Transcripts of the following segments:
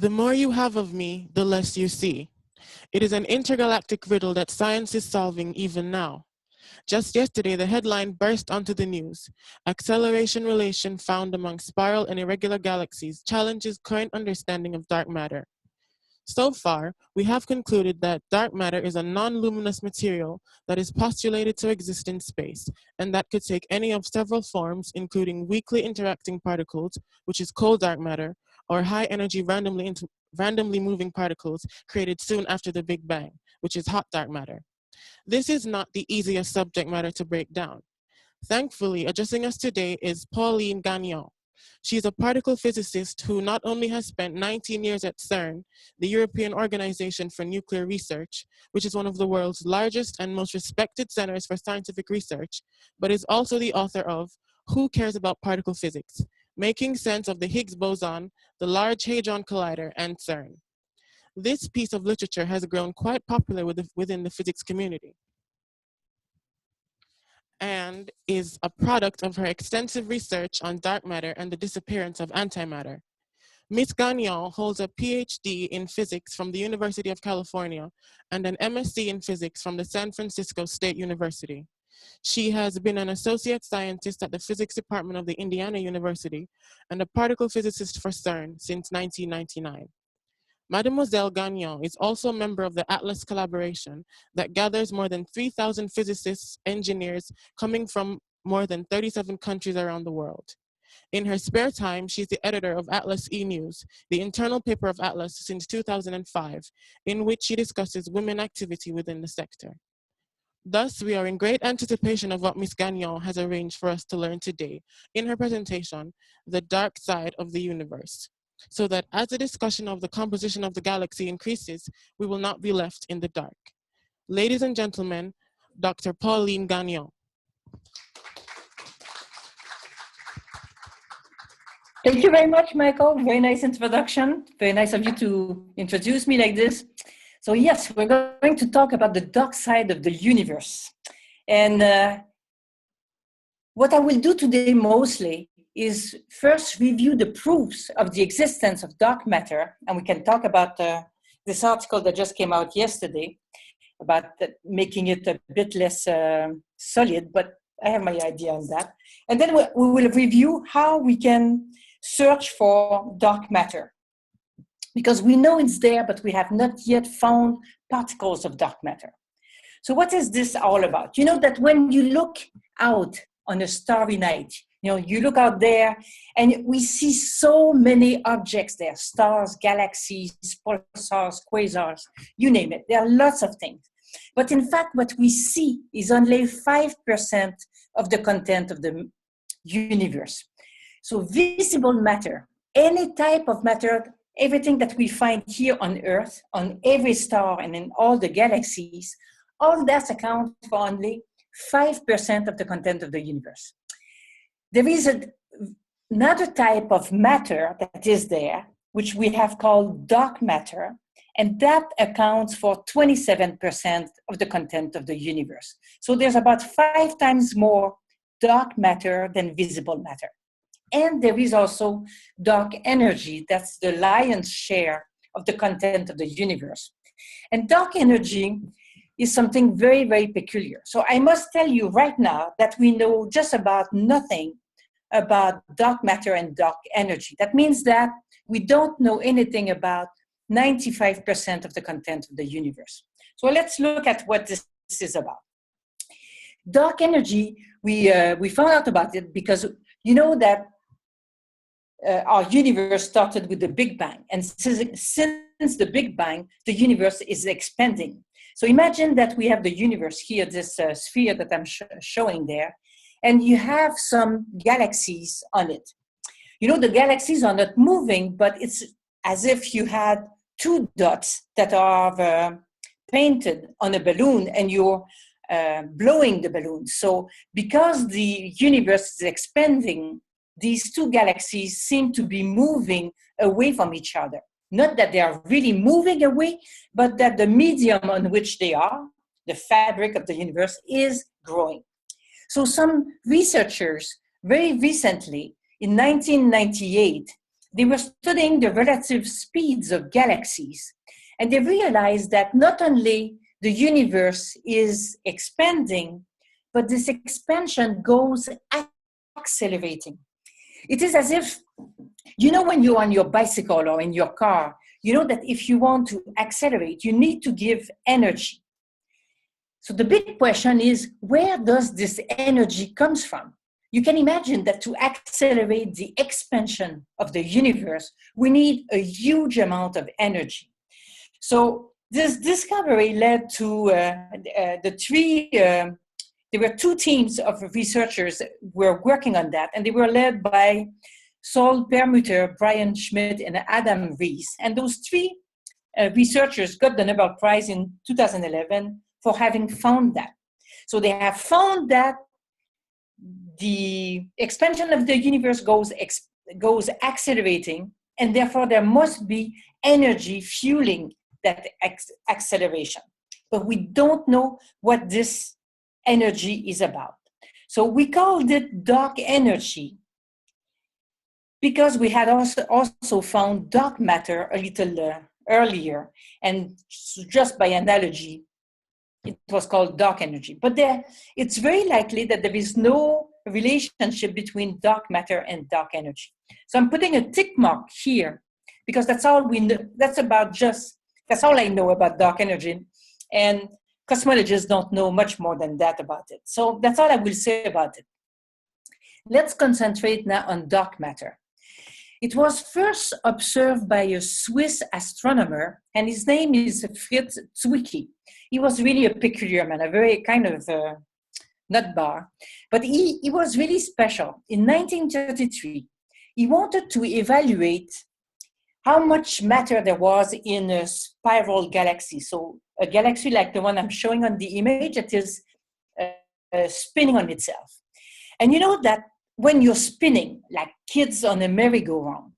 The more you have of me, the less you see. It is an intergalactic riddle that science is solving even now. Just yesterday, the headline burst onto the news. Acceleration relation found among spiral and irregular galaxies challenges current understanding of dark matter. So far, we have concluded that dark matter is a non-luminous material that is postulated to exist in space, and that could take any of several forms, including weakly interacting particles, which is cold dark matter, or high-energy randomly moving particles created soon after the Big Bang, which is hot dark matter. This is not the easiest subject matter to break down. Thankfully, addressing us today is Pauline Gagnon. She is a particle physicist who not only has spent 19 years at CERN, the European Organization for Nuclear Research, which is one of the world's largest and most respected centers for scientific research, but is also the author of Who Cares About Particle Physics? Making Sense of the Higgs Boson, the Large Hadron Collider, and CERN. This piece of literature has grown quite popular within the physics community and is a product of her extensive research on dark matter and the disappearance of antimatter. Ms. Gagnon holds a PhD in physics from the University of California and an MSc in physics from the San Francisco State University. She has been an associate scientist at the physics department of the Indiana University and a particle physicist for CERN since 1999. Mademoiselle Gagnon is also a member of the Atlas collaboration that gathers more than 3,000 physicists, engineers coming from more than 37 countries around the world. In her spare time, she's the editor of Atlas E-News, the internal paper of Atlas since 2005, in which she discusses women activity within the sector. Thus, we are in great anticipation of what Ms. Gagnon has arranged for us to learn today in her presentation, The Dark Side of the Universe, so that as the discussion of the composition of the galaxy increases, we will not be left in the dark. Ladies and gentlemen, Dr. Pauline Gagnon. Thank you very much, Michael. Very nice introduction. Very nice of you to introduce me like this. So yes, we're going to talk about the dark side of the universe. And what I will do today mostly is first review the proofs of the existence of dark matter. And we can talk about this article that just came out yesterday about making it a bit less solid, but I have my idea on that. And then we will review how we can search for dark matter. Because we know it's there, but we have not yet found particles of dark matter. So what is this all about? You know that when you look out on a starry night, you look out there and we see so many objects there, stars, galaxies, pulsars, quasars, you name it. There are lots of things. But in fact, what we see is only 5% of the content of the universe. So visible matter, any type of matter, everything that we find here on Earth, on every star and in all the galaxies, all that accounts for only 5% of the content of the universe. There is another type of matter that is there, which we have called dark matter, and that accounts for 27% of the content of the universe. So there's about 5 times more dark matter than visible matter. And there is also dark energy, that's the lion's share of the content of the universe. And dark energy is something very, very peculiar. So I must tell you right now that we know just about nothing about dark matter and dark energy. That means that we don't know anything about 95% of the content of the universe. So let's look at what this is about. Dark energy, we found out about it because you know that our universe started with the Big Bang. And since the Big Bang, the universe is expanding. So imagine that we have the universe here, this sphere that I'm showing there, and you have some galaxies on it. The galaxies are not moving, but it's as if you had 2 dots that are painted on a balloon and you're blowing the balloon. So because the universe is expanding, these 2 galaxies seem to be moving away from each other. Not that they are really moving away, but that the medium on which they are, the fabric of the universe, is growing. So some researchers very recently, in 1998, they were studying the relative speeds of galaxies, and they realized that not only the universe is expanding, but this expansion goes accelerating. It is as if, you know, when you're on your bicycle or in your car, you know that if you want to accelerate, you need to give energy. So the big question is, where does this energy comes from? You can imagine that to accelerate the expansion of the universe, we need a huge amount of energy. So this discovery led to there were two teams of researchers that were working on that, and they were led by Saul Perlmutter, Brian Schmidt, and Adam Rees. And those three researchers got the Nobel Prize in 2011 for having found that. So they have found that the expansion of the universe goes accelerating, and therefore there must be energy fueling that acceleration. But we don't know what this energy is about. So we called it dark energy because we had also found dark matter a little earlier, and just by analogy, it was called dark energy. But it's very likely that there is no relationship between dark matter and dark energy. So I'm putting a tick mark here because that's all we know. That's all I know about dark energy. And cosmologists don't know much more than that about it. So that's all I will say about it. Let's concentrate now on dark matter. It was first observed by a Swiss astronomer, and his name is Fritz Zwicky. He was really a peculiar man, a very kind of nut bar, but he was really special. In 1933, he wanted to evaluate how much matter there was in a spiral galaxy. So a galaxy like the one I'm showing on the image, it is spinning on itself. And you know that when you're spinning, like kids on a merry-go-round,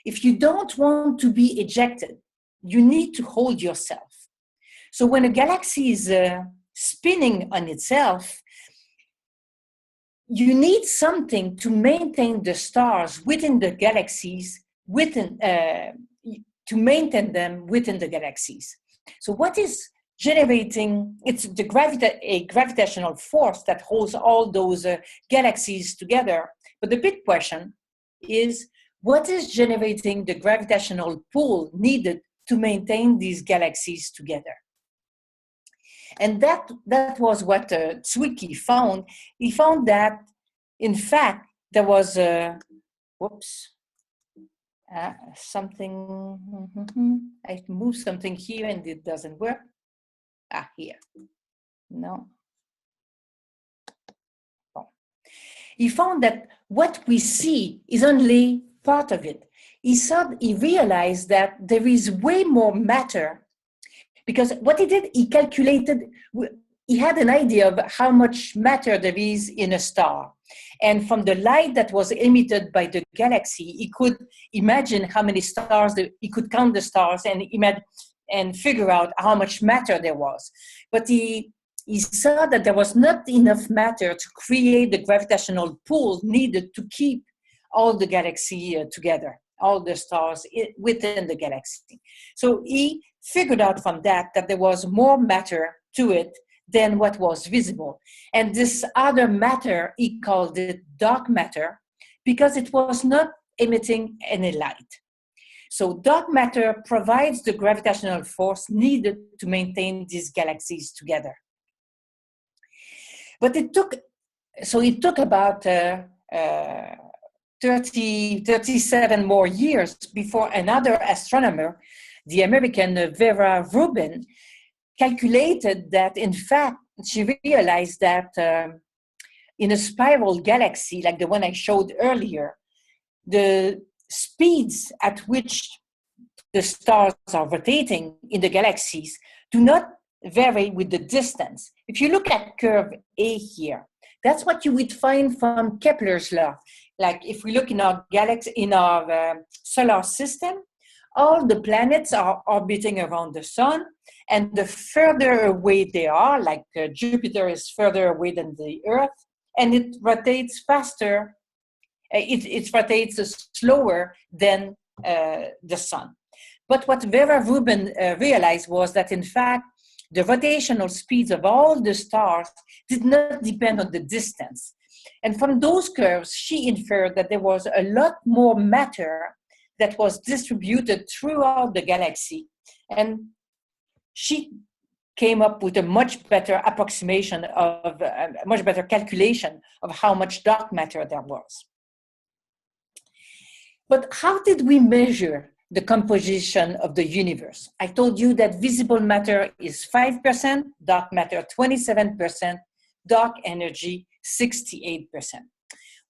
if you don't want to be ejected, you need to hold yourself. So when a galaxy is spinning on itself, you need something to maintain the stars within the galaxies, to maintain them within the galaxies. So what is generating, it's a gravitational force that holds all those galaxies together. But the big question is, what is generating the gravitational pull needed to maintain these galaxies together? And that was what Zwicky found. He found that, in fact, there was something, I moved something here and it doesn't work. Here. No. Oh. He found that what we see is only part of it. He realized that there is way more matter, because what he did, he calculated, he had an idea of how much matter there is in a star. And from the light that was emitted by the galaxy, he could imagine how many stars, he could count the stars and figure out how much matter there was. But he saw that there was not enough matter to create the gravitational pull needed to keep all the galaxy together, all the stars within the galaxy. So he figured out from that there was more matter to it than what was visible. And this other matter, he called it dark matter, because it was not emitting any light. So dark matter provides the gravitational force needed to maintain these galaxies together. But it took about 37 more years before another astronomer, the American Vera Rubin, calculated that, in fact, she realized that in a spiral galaxy, like the one I showed earlier, the speeds at which the stars are rotating in the galaxies do not vary with the distance. If you look at curve A here, that's what you would find from Kepler's law. Like if we look in our galaxy, in our solar system, all the planets are orbiting around the sun, and the further away they are, like Jupiter is further away than the Earth, and it rotates faster, it rotates slower than the sun. But what Vera Rubin realized was that, in fact, the rotational speeds of all the stars did not depend on the distance. And from those curves, she inferred that there was a lot more matter that was distributed throughout the galaxy. And she came up with a much better approximation of, a much better calculation of how much dark matter there was. But how did we measure the composition of the universe? I told you that visible matter is 5%, dark matter 27%, dark energy 68%.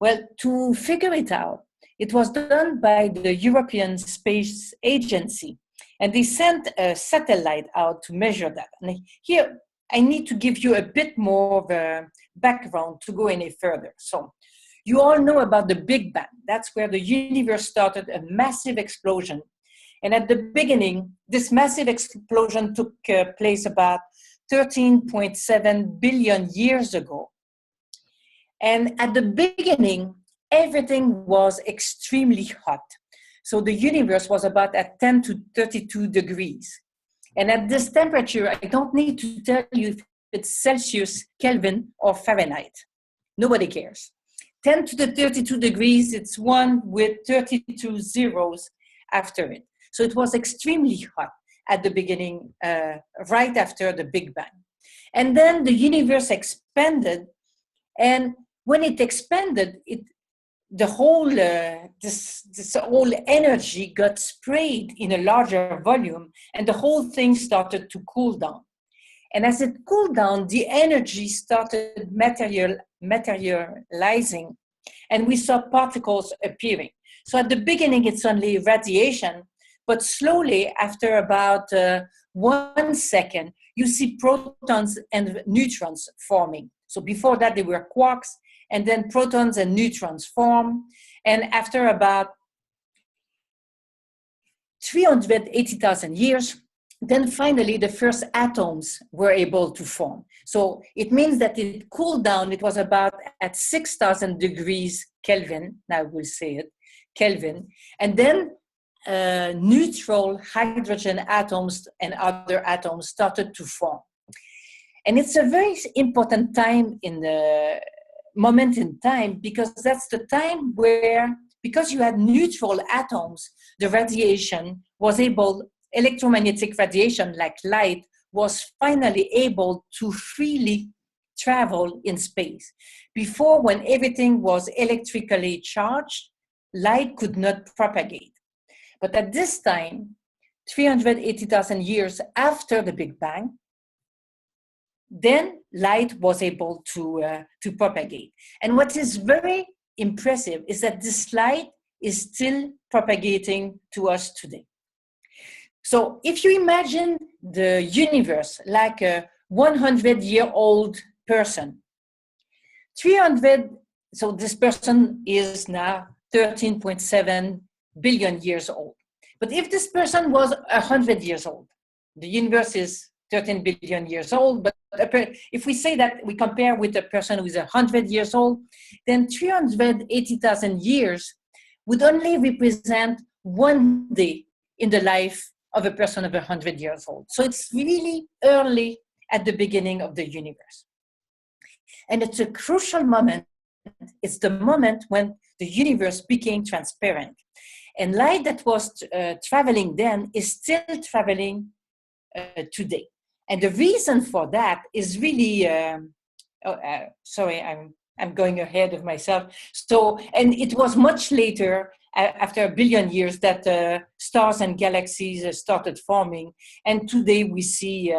Well, to figure it out, it was done by the European Space Agency, and they sent a satellite out to measure that. And here, I need to give you a bit more of a background to go any further. So, you all know about the Big Bang. That's where the universe started, a massive explosion. And at the beginning, this massive explosion took place about 13.7 billion years ago. And at the beginning, everything was extremely hot. So the universe was about at 10 to 32 degrees. And at this temperature, I don't need to tell you if it's Celsius, Kelvin, or Fahrenheit. Nobody cares. 10 to the 32 degrees, it's one with 32 zeros after it. So it was extremely hot at the beginning, right after the Big Bang. And then the universe expanded, and when it expanded, the whole, this whole energy got sprayed in a larger volume, and the whole thing started to cool down. And as it cooled down, the energy started materializing, and we saw particles appearing. So at the beginning, it's only radiation, but slowly, after about 1 second, you see protons and neutrons forming. So before that, they were quarks, and then protons and neutrons form. And after about 380,000 years, then finally the first atoms were able to form. So it means that it cooled down. It was about at 6,000 degrees Kelvin, now we'll say it, Kelvin. And then neutral hydrogen atoms and other atoms started to form. And it's a very important time in the moment in time, because that's the time where, because you had neutral atoms, the radiation was able, electromagnetic radiation like light, was finally able to freely travel in space. Before, when everything was electrically charged, light could not propagate. But at this time, 380,000 years after the Big Bang, then light was able to propagate. And what is very impressive is that this light is still propagating to us today. So if you imagine the universe like a 100-year-old person, 300, so this person is now 13.7 billion years old. But if this person was 100 years old, the universe is 13 billion years old, but if we say that we compare with a person who is 100 years old, then 380,000 years would only represent 1 day in the life of a person of 100 years old. So it's really early at the beginning of the universe. And it's a crucial moment. It's the moment when the universe became transparent. And light that was traveling then is still traveling today. And the reason for that is really, sorry, I'm going ahead of myself. So, and it was much later, after 1 billion years, that stars and galaxies started forming. And today we see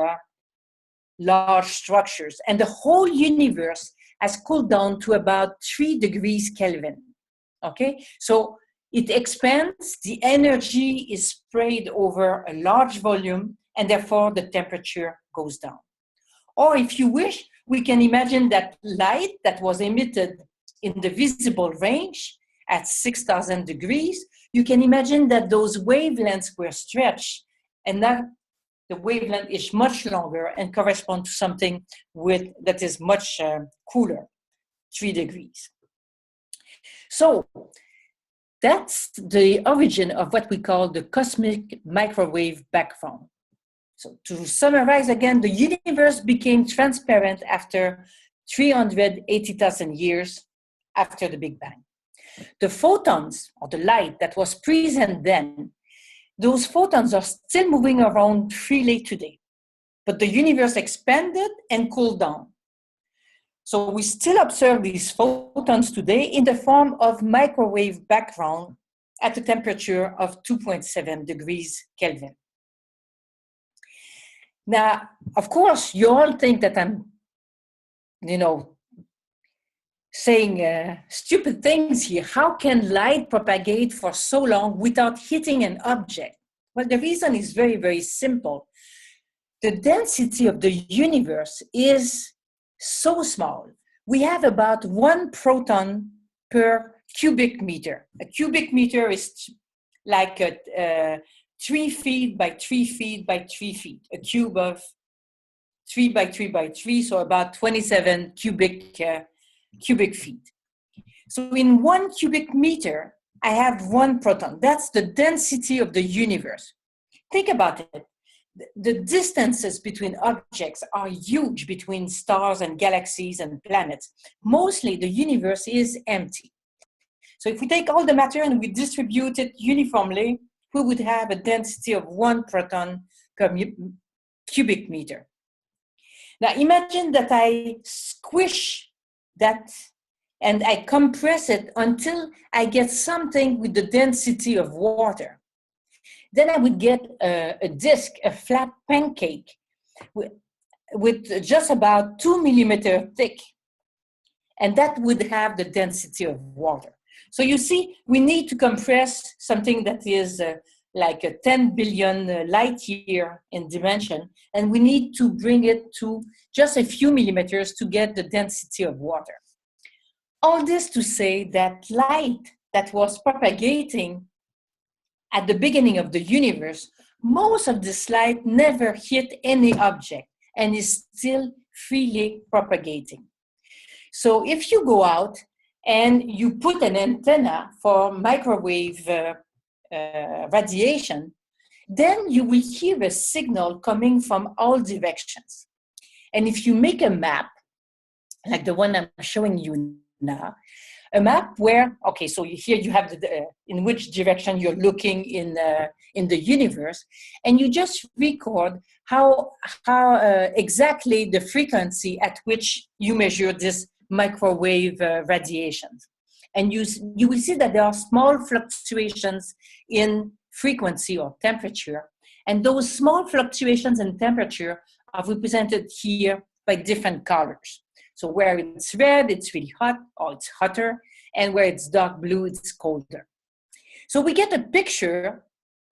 large structures. And the whole universe has cooled down to about 3 degrees Kelvin. Okay, so it expands, the energy is sprayed over a large volume, and therefore the temperature goes down. Or if you wish, we can imagine that light that was emitted in the visible range at 6,000 degrees, you can imagine that those wavelengths were stretched, and that the wavelength is much longer and correspond to something that is much cooler, 3 degrees. So That's the origin of what we call the cosmic microwave background. So to summarize again, the universe became transparent after 380,000 years after the Big Bang. The photons, or the light that was present then, those photons are still moving around freely today. But the universe expanded and cooled down. So we still observe these photons today in the form of microwave background at a temperature of 2.7 degrees Kelvin. Now, of course, you all think that I'm, saying stupid things here. How can light propagate for so long without hitting an object? Well, the reason is very, very simple. The density of the universe is so small. We have about 1 proton per cubic meter. A cubic meter is like 3 feet by 3 feet by 3 feet. A cube of 3 by 3 by 3, so about 27 cubic feet. So in 1 cubic meter, I have 1 proton. That's the density of the universe. Think about it. The distances between objects are huge between stars and galaxies and planets. Mostly the universe is empty. So if we take all the matter and we distribute it uniformly, we would have a density of 1 proton per cubic meter. Now imagine that I squish that and I compress it until I get something with the density of water. Then I would get a disk, a flat pancake with just about 2 millimeters thick. And that would have the density of water. So you see, we need to compress something that is like a 10 billion light year in dimension, and we need to bring it to just a few millimeters to get the density of water. All this to say that light that was propagating at the beginning of the universe, most of this light never hit any object and is still freely propagating. So if you go out and you put an antenna for microwave radiation, then you will hear a signal coming from all directions. And if you make a map, like the one I'm showing you now, a map where, okay, so here you have in which direction you're looking in the universe, and you just record how exactly the frequency at which you measure this microwave radiations. And you will see that there are small fluctuations in frequency or temperature, and those small fluctuations in temperature are represented here by different colors. So where it's red, it's really hot, or it's hotter, and where it's dark blue, it's colder. So we get a picture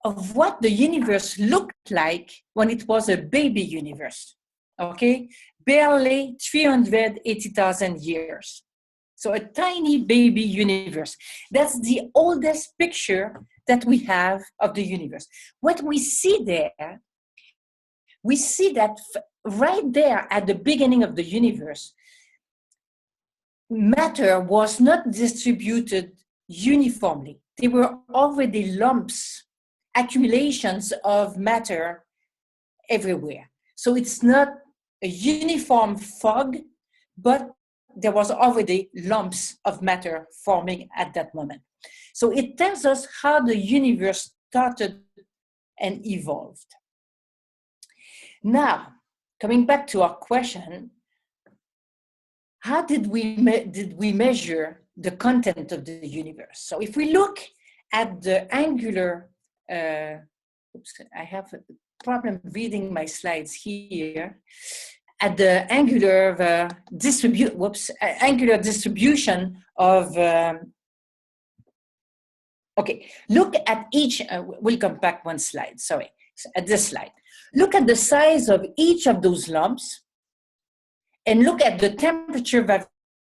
of what the universe looked like when it was a baby universe, okay? Barely 380,000 years. So a tiny baby universe. That's the oldest picture that we have of the universe. What we see there, we see that right there at the beginning of the universe, matter was not distributed uniformly. There were already lumps, accumulations of matter everywhere. So it's not a uniform fog, but there was already lumps of matter forming at that moment. So it tells us how the universe started and evolved. Now, coming back to our question, how did we measure the content of the universe? So if we look at the angular, oops, I have a problem reading my slides here. At the angular distribution of, okay, look at each, we'll come back one slide, sorry, at this slide. Look at the size of each of those lumps and look at the temperature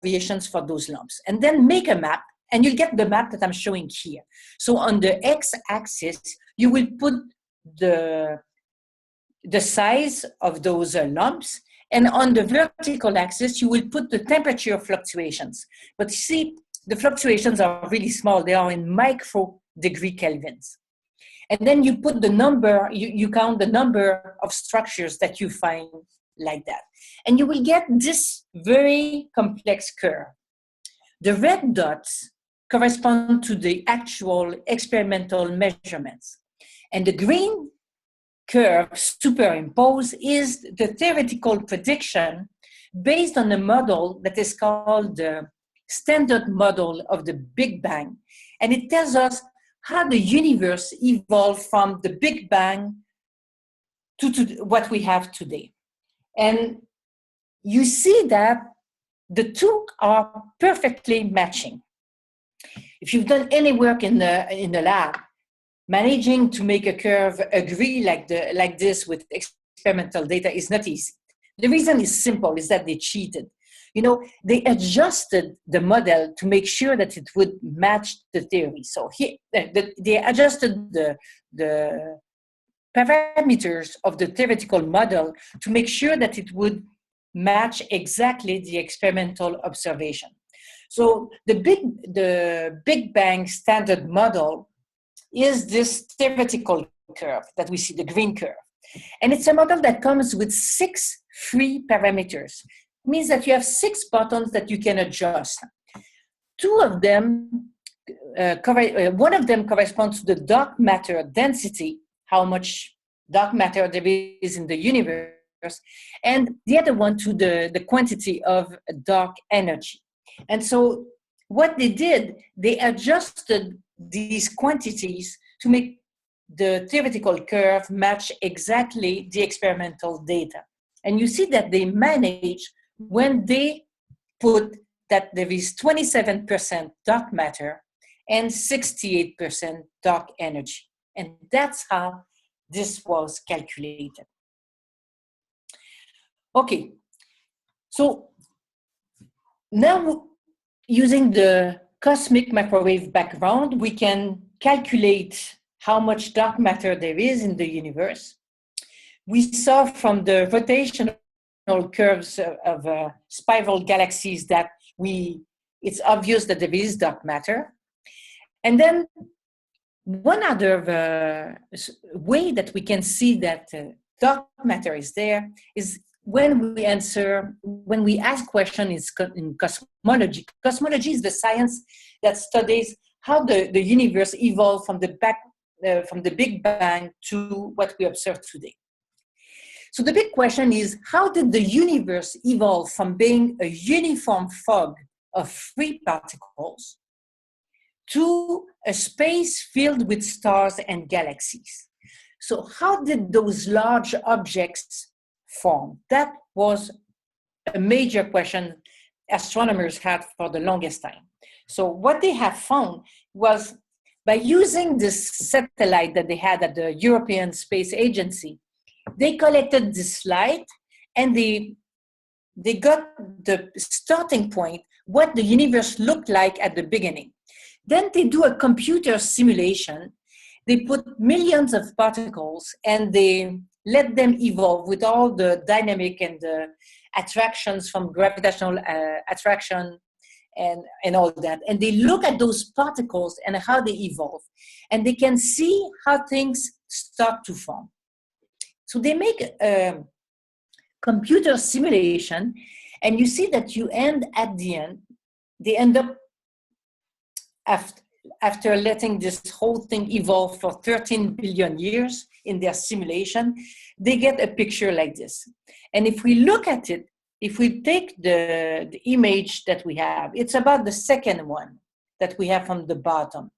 variations for those lumps, and then make a map, and you'll get the map that I'm showing here. So on the x-axis, you will put the size of those lumps, and on the vertical axis, you will put the temperature fluctuations. But you see, the fluctuations are really small. They are in micro degree kelvins. And then you put the number, you count the number of structures that you find like that. And you will get this very complex curve. The red dots correspond to the actual experimental measurements. And the green curve superimposed is the theoretical prediction based on a model that is called the standard model of the Big Bang. And it tells us how the universe evolved from the Big Bang to what we have today. And you see that the two are perfectly matching. If you've done any work in the lab, managing to make a curve agree like this with experimental data is not easy. The reason is simple, is that they cheated. You know, they adjusted the model to make sure that it would match the theory. So here, they adjusted the parameters of the theoretical model to make sure that it would match exactly the experimental observation. So the Big Bang standard model is this theoretical curve that we see, the green curve. And it's a model that comes with 6 free parameters. It means that you have 6 buttons that you can adjust. 2 of them, one of them corresponds to the dark matter density, how much dark matter there is in the universe, and the other one to the quantity of dark energy. And so what they did, they adjusted these quantities to make the theoretical curve match exactly the experimental data. And you see that they manage when they put that there is 27% dark matter and 68% dark energy. And that's how this was calculated. Okay, so now using the cosmic microwave background, we can calculate how much dark matter there is in the universe. We saw from the rotational curves of spiral galaxies that it's obvious that there is dark matter. And then one other way that we can see that dark matter is there is when we ask questions in cosmology. Cosmology is the science that studies how the universe evolved from the Big Bang to what we observe today. So the big question is, how did the universe evolve from being a uniform fog of free particles to a space filled with stars and galaxies? So how did those large objects form? That was a major question astronomers had for the longest time. So what they have found was, by using this satellite that they had at the European Space Agency, they collected this light and they got the starting point, what the universe looked like at the beginning. Then they do a computer simulation. They put millions of particles and they let them evolve with all the dynamic and the attractions from gravitational attraction and all that. And they look at those particles and how they evolve. And they can see how things start to form. So they make a computer simulation, and you see that they end up after letting this whole thing evolve for 13 billion years in their simulation, they get a picture like this. And if we look at it, if we take the image that we have, it's about the second one that we have from the bottom.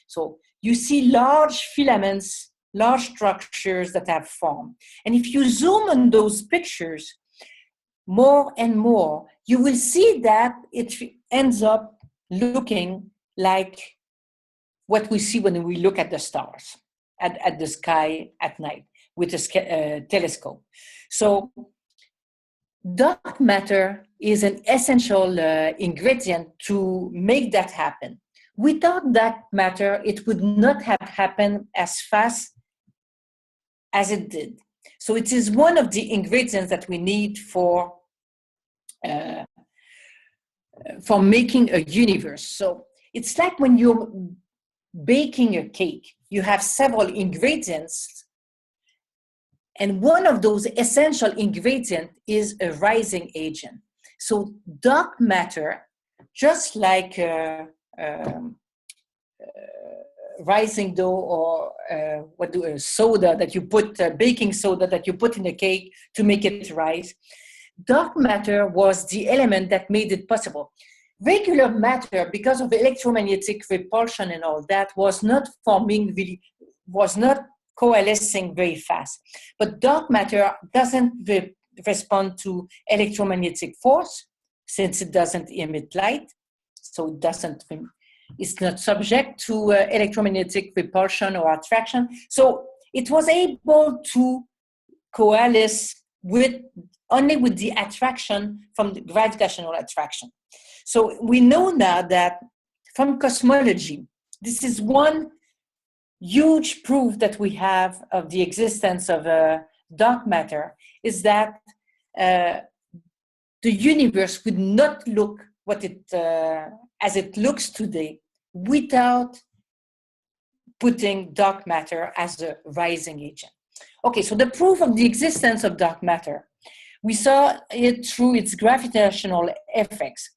So you see large filaments, large structures that have formed. And if you zoom on those pictures more and more, you will see that it ends up looking like what we see when we look at the stars, at the sky at night with a telescope. So dark matter is an essential ingredient to make that happen. Without dark matter, it would not have happened as fast as it did. So it is one of the ingredients that we need for for making a universe. So it's like when you're baking a cake, you have several ingredients, and one of those essential ingredients is a rising agent. So dark matter, just like rising dough or soda that you put, baking soda that you put in a cake to make it rise, dark matter was the element that made it possible. Regular matter, because of electromagnetic repulsion and all that, was not forming really, was not coalescing very fast. But dark matter doesn't respond to electromagnetic force, since it doesn't emit light, so it doesn't, it's not subject to electromagnetic repulsion or attraction. So it was able to coalesce with only with the attraction from the gravitational attraction. So we know now that from cosmology, this is one huge proof that we have of the existence of dark matter, is that the universe would not look what it as it looks today without putting dark matter as a rising agent. Okay, so the proof of the existence of dark matter, we saw it through its gravitational effects.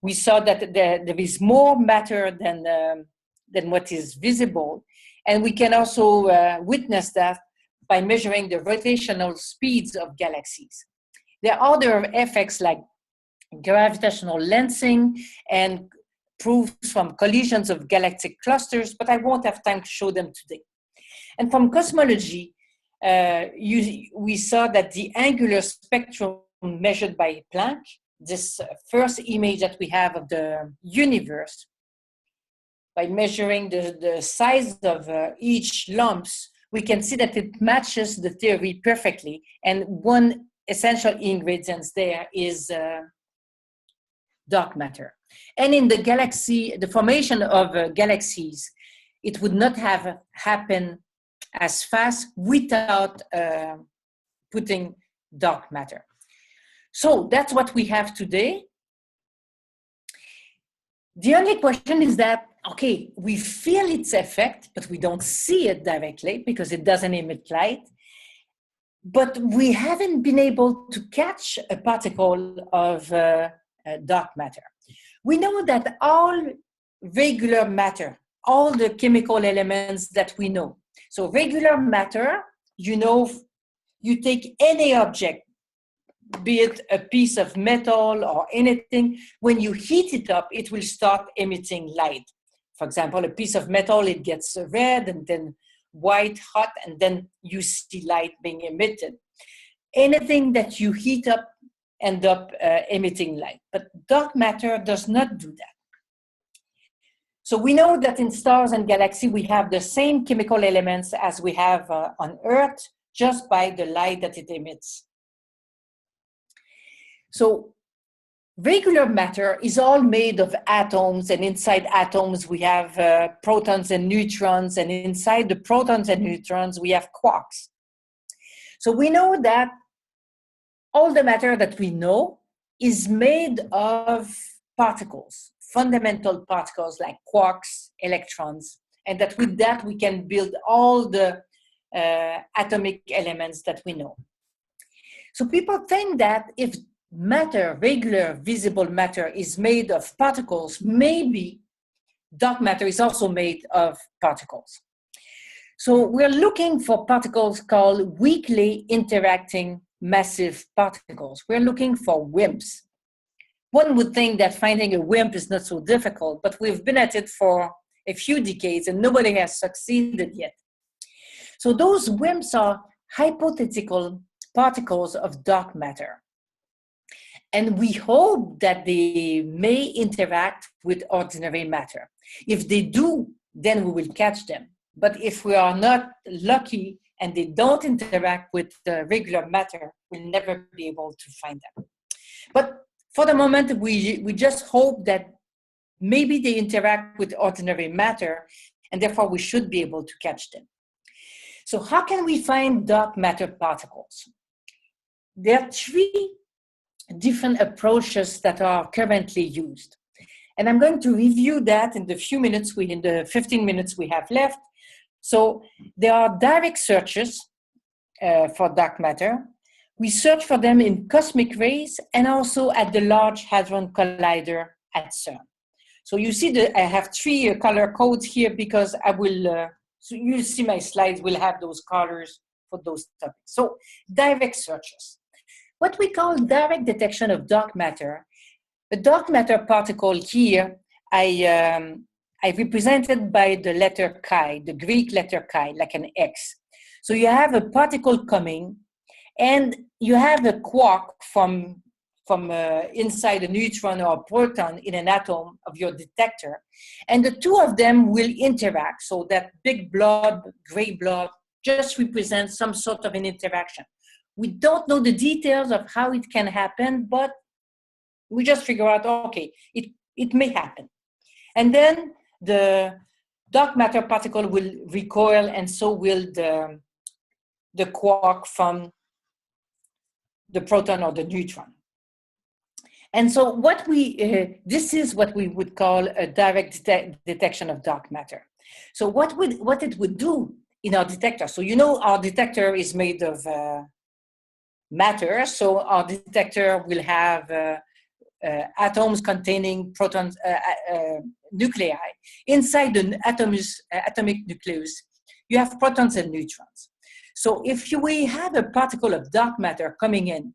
We saw that there is more matter than what is visible, and we can also witness that by measuring the rotational speeds of galaxies. There are other effects like gravitational lensing and proofs from collisions of galactic clusters, but I won't have time to show them today. And from cosmology, we saw that the angular spectrum measured by Planck, this first image that we have of the universe, by measuring the size of each lumps, we can see that it matches the theory perfectly. And one essential ingredient there is dark matter. And in the galaxy, the formation of galaxies, it would not have happened as fast without putting dark matter. So that's what we have today. The only question is that, okay, we feel its effect, but we don't see it directly because it doesn't emit light. But we haven't been able to catch a particle of dark matter. We know that all regular matter, all the chemical elements that we know. So regular matter, you know, you take any object, be it a piece of metal or anything, when you heat it up, it will start emitting light. For example, a piece of metal, it gets red and then white hot, and then you see light being emitted. Anything that you heat up end up emitting light, but dark matter does not do that. So we know that in stars and galaxies, we have the same chemical elements as we have on Earth, just by the light that it emits. So regular matter is all made of atoms, and inside atoms we have protons and neutrons, and inside the protons and neutrons we have quarks. So we know that all the matter that we know is made of particles, fundamental particles like quarks, electrons, and that with that we can build all the atomic elements that we know. So people think that if matter, regular visible matter, is made of particles, maybe dark matter is also made of particles. So we're looking for particles called weakly interacting massive particles. We're looking for WIMPs. One would think that finding a WIMP is not so difficult, but we've been at it for a few decades and nobody has succeeded yet. So those WIMPs are hypothetical particles of dark matter. And we hope that they may interact with ordinary matter. If they do, then we will catch them. But if we are not lucky and they don't interact with regular matter, we'll never be able to find them. But for the moment, we just hope that maybe they interact with ordinary matter, and therefore we should be able to catch them. So how can we find dark matter particles? There are three different approaches that are currently used. And I'm going to review that in the in the 15 minutes we have left. So there are direct searches for dark matter. We search for them in cosmic rays and also at the Large Hadron Collider at CERN. So you see that I have three color codes here because I will, so you see my slides will have those colors for those topics. So direct searches. What we call direct detection of dark matter. The dark matter particle here, I represented by the letter chi, the Greek letter chi, like an X. So you have a particle coming, and you have a quark from inside a neutron or a proton in an atom of your detector, and the two of them will interact. So that big blob, gray blob, just represents some sort of an interaction. We don't know the details of how it can happen, but we just figure out, okay, it may happen. And then the dark matter particle will recoil, and so will the quark from the proton or the neutron. And so what this is what we would call a direct detection of dark matter. So what it would do in our detector, so you know our detector is made of matter, so our detector will have atoms containing protons, nuclei. Inside the atomic nucleus, you have protons and neutrons. So if we have a particle of dark matter coming in,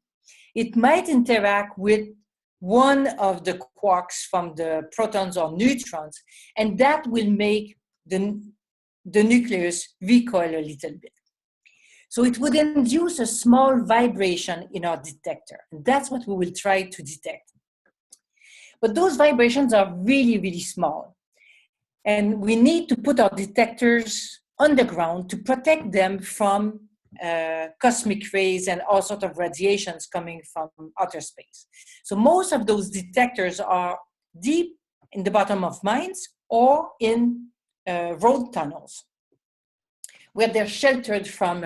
it might interact with one of the quarks from the protons or neutrons, and that will make the nucleus recoil a little bit. So it would induce a small vibration in our detector, and that's what we will try to detect. But those vibrations are really, really small. And we need to put our detectors on the ground to protect them from cosmic rays and all sorts of radiations coming from outer space. So most of those detectors are deep in the bottom of mines or in road tunnels where they're sheltered from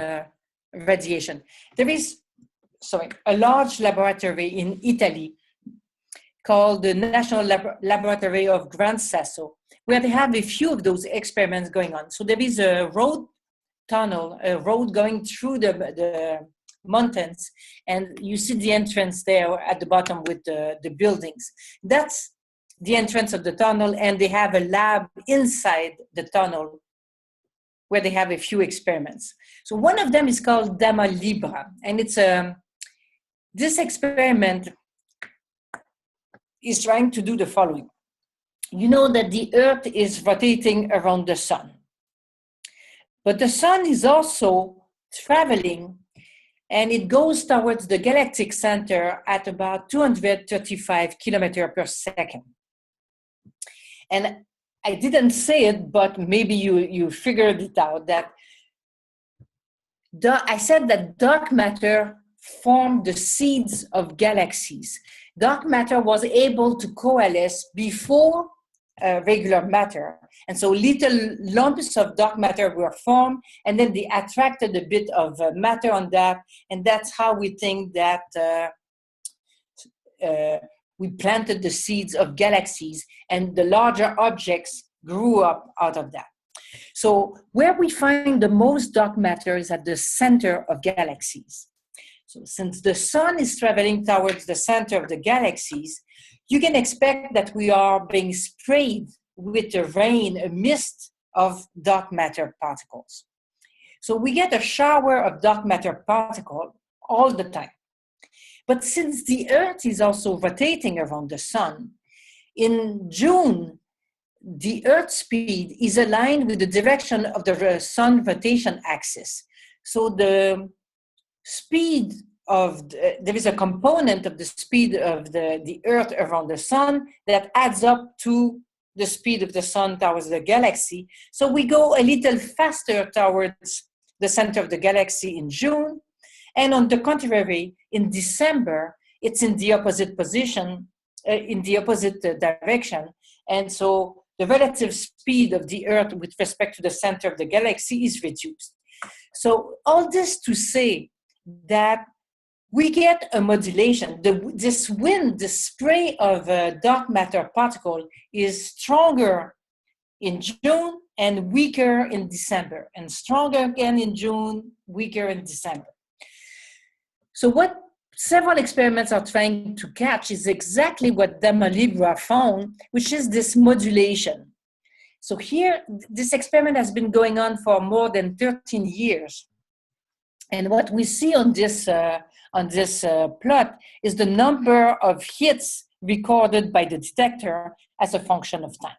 radiation. There is, a large laboratory in Italy called the National Laboratory of Gran Sasso, where they have a few of those experiments going on. So there is a road tunnel, a road going through the mountains, and you see the entrance there at the bottom with the buildings. That's the entrance of the tunnel, and they have a lab inside the tunnel where they have a few experiments. So one of them is called DAMA LIBRA, and it's this experiment is trying to do the following. You know that the Earth is rotating around the sun, but the sun is also traveling, and it goes towards the galactic center at about 235 kilometers per second. And I didn't say it, but maybe you figured it out, that I said that dark matter formed the seeds of galaxies. Dark matter was able to coalesce before regular matter. And so little lumps of dark matter were formed, and then they attracted a bit of matter on that. And that's how we think that we planted the seeds of galaxies, and the larger objects grew up out of that. So where we find the most dark matter is at the center of galaxies. So since the sun is traveling towards the center of the galaxies, you can expect that we are being sprayed with a rain, a mist of dark matter particles. So we get a shower of dark matter particles all the time. But since the Earth is also rotating around the sun, in June, the Earth's speed is aligned with the direction of the sun rotation axis. So the speed of, there is a component of the speed of the Earth around the sun that adds up to the speed of the sun towards the galaxy. So we go a little faster towards the center of the galaxy in June. And on the contrary, in December, it's in the opposite position, in the opposite direction. And so the relative speed of the Earth with respect to the center of the galaxy is reduced. So all this to say that we get a modulation. This wind, the spray of a dark matter particle is stronger in June and weaker in December, and stronger again in June, weaker in December. So what several experiments are trying to catch is exactly what DAMA LIBRA found, which is this modulation. So here, this experiment has been going on for more than 13 years. And what we see on this plot is the number of hits recorded by the detector as a function of time.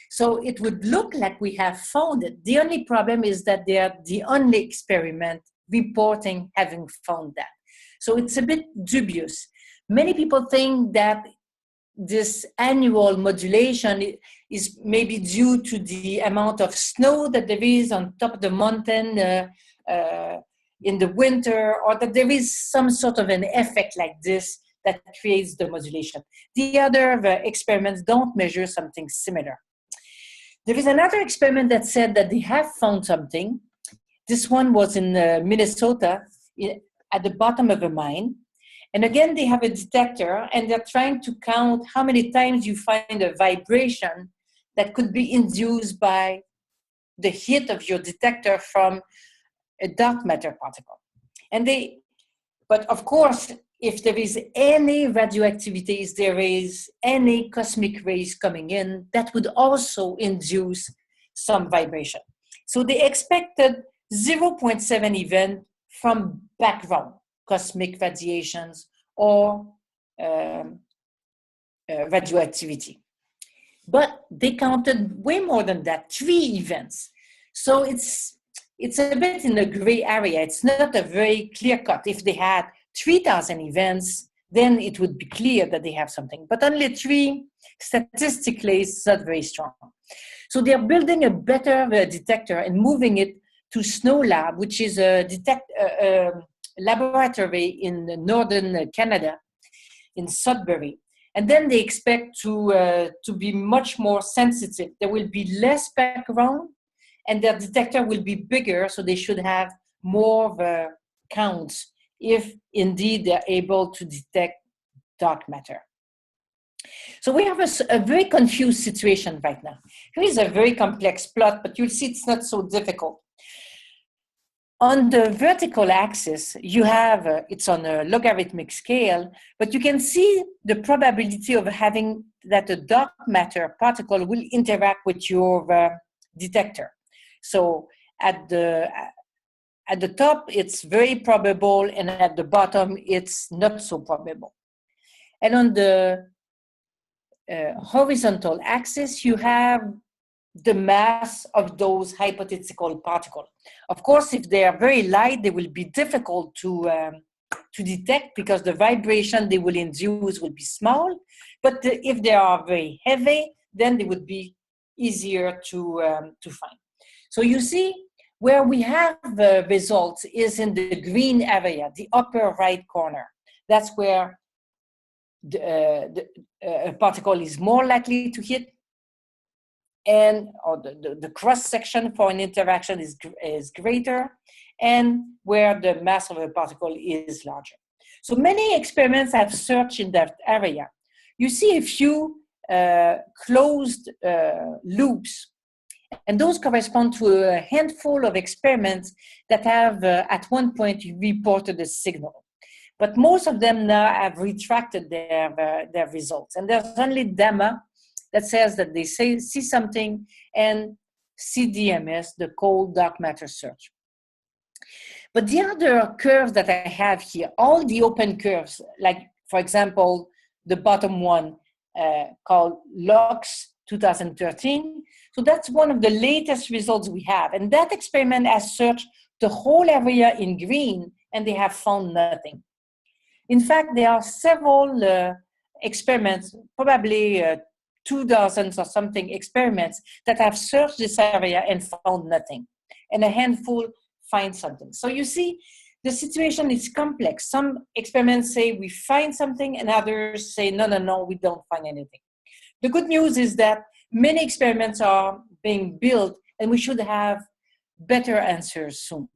So it would look like we have found it. The only problem is that they are the only experiment reporting having found that. So it's a bit dubious. Many people think that this annual modulation is maybe due to the amount of snow that there is on top of the mountain in the winter, or that there is some sort of an effect like this that creates the modulation. The other experiments don't measure something similar. There is another experiment that said that they have found something. This one was in Minnesota at the bottom of a mine. And again, they have a detector and they're trying to count how many times you find a vibration that could be induced by the hit of your detector from a dark matter particle. But of course, if there is any radioactivity, if there is any cosmic rays coming in, that would also induce some vibration. So they expected 0.7 event from background cosmic radiations or radioactivity. But they counted way more than that, 3 events. So it's a bit in a gray area. It's not a very clear cut. If they had 3,000 events, then it would be clear that they have something. But only 3, statistically, is not very strong. So they're building a better detector and moving it to Snow Lab, which is a laboratory in northern Canada, in Sudbury. And then they expect to be much more sensitive. There will be less background, and their detector will be bigger, so they should have more counts if indeed they're able to detect dark matter. So we have a very confused situation right now. Here is a very complex plot, but you'll see it's not so difficult. On the vertical axis, you have, it's on a logarithmic scale, but you can see the probability of having that a dark matter particle will interact with your detector. So at the top, it's very probable, and at the bottom, it's not so probable. And on the horizontal axis, you have the mass of those hypothetical particles. Of course, if they are very light, they will be difficult to detect because the vibration they will induce will be small. But if they are very heavy, then they would be easier to find. So you see, where we have the results is in the green area, the upper right corner. That's where a particle is more likely to hit, or the cross section for an interaction is greater, and where the mass of a particle is larger. So many experiments have searched in that area. You see a few closed loops, and those correspond to a handful of experiments that have at one point reported a signal. But most of them now have retracted their results. And there's only DAMA that says that they see something, and CDMS, the cold dark matter search. But the other curves that I have here, all the open curves, like for example, the bottom one called LOX 2013. So that's one of the latest results we have. And that experiment has searched the whole area in green, and they have found nothing. In fact, there are several experiments, probably 2 dozen or something experiments that have searched this area and found nothing. And a handful find something. So you see, the situation is complex. Some experiments say we find something, and others say, no, we don't find anything. The good news is that many experiments are being built, and we should have better answers soon.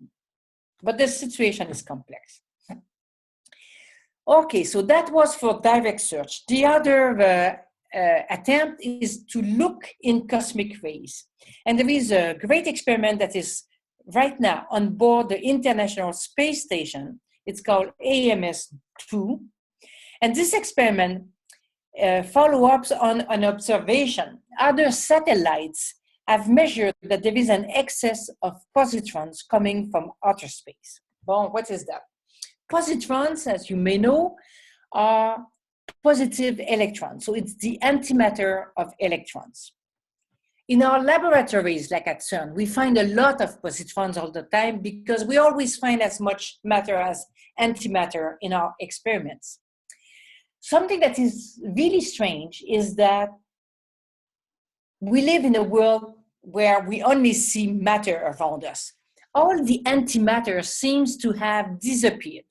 But the situation is complex. Okay, so that was for direct search. The other attempt is to look in cosmic rays. And there is a great experiment that is right now on board the International Space Station. It's called AMS-2. And this experiment follow-ups on an observation. Other satellites have measured that there is an excess of positrons coming from outer space. Well, what is that? Positrons, as you may know, are positive electrons. So it's the antimatter of electrons. In our laboratories, like at CERN, we find a lot of positrons all the time because we always find as much matter as antimatter in our experiments. Something that is really strange is that we live in a world where we only see matter around us. All the antimatter seems to have disappeared.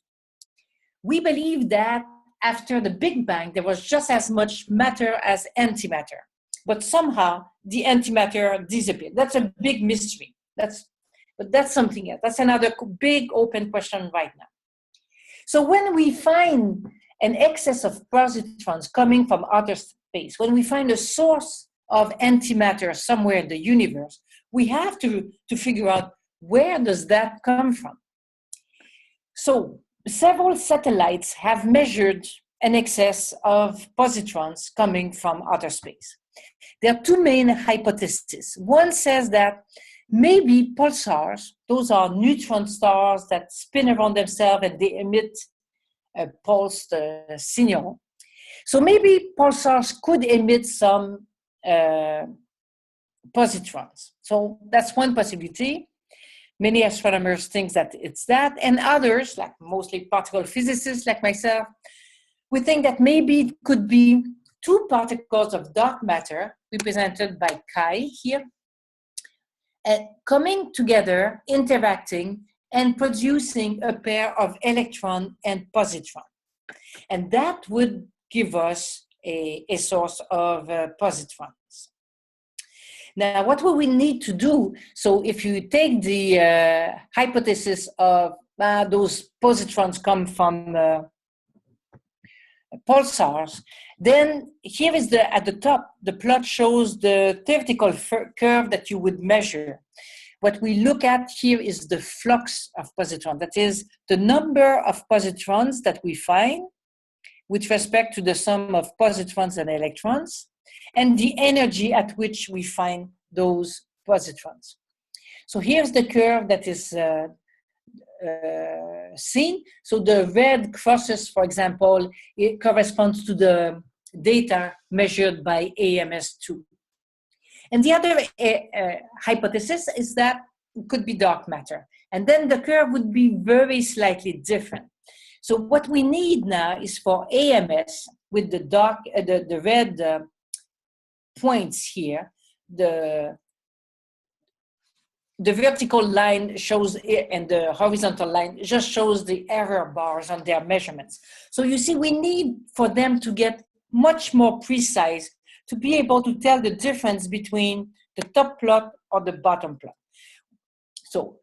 We believe that after the Big Bang, there was just as much matter as antimatter, but somehow the antimatter disappeared. That's a big mystery. But that's something else. That's another big open question right now. So when we find an excess of positrons coming from outer space, when we find a source of antimatter somewhere in the universe, we have to figure out where does that come from. So several satellites have measured an excess of positrons coming from outer space. There are two main hypotheses. One says that maybe pulsars, those are neutron stars that spin around themselves and they emit a pulsed signal. So maybe pulsars could emit some positrons. So that's one possibility. Many astronomers think that it's that, and others, like mostly particle physicists like myself, we think that maybe it could be two particles of dark matter, represented by chi here, coming together, interacting, and producing a pair of electron and positron. And that would give us a source of positrons. Now, what will we need to do? So if you take the hypothesis of those positrons come from pulsars, then here is at the top, the plot shows the theoretical curve that you would measure. What we look at here is the flux of positrons. That is the number of positrons that we find with respect to the sum of positrons and electrons, and the energy at which we find those positrons. So here's the curve that is seen. So the red crosses, for example, it corresponds to the data measured by AMS-2. And the other hypothesis is that it could be dark matter. And then the curve would be very slightly different. So what we need now is for AMS with the red points here, the vertical line shows it, and the horizontal line just shows the error bars on their measurements. So you see, we need for them to get much more precise to be able to tell the difference between the top plot or the bottom plot. So,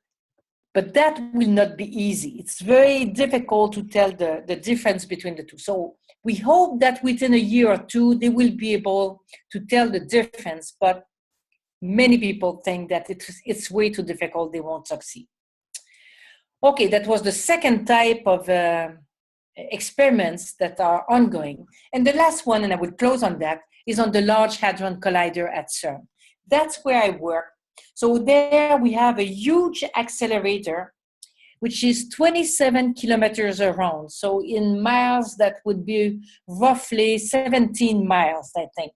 but that will not be easy. It's very difficult to tell the difference between the two. So we hope that within a year or two, they will be able to tell the difference, but many people think that it's way too difficult, they won't succeed. Okay, that was the second type of experiments that are ongoing. And the last one, and I will close on that, is on the Large Hadron Collider at CERN. That's where I work. So there we have a huge accelerator, which is 27 kilometers around. So in miles, that would be roughly 17 miles, I think.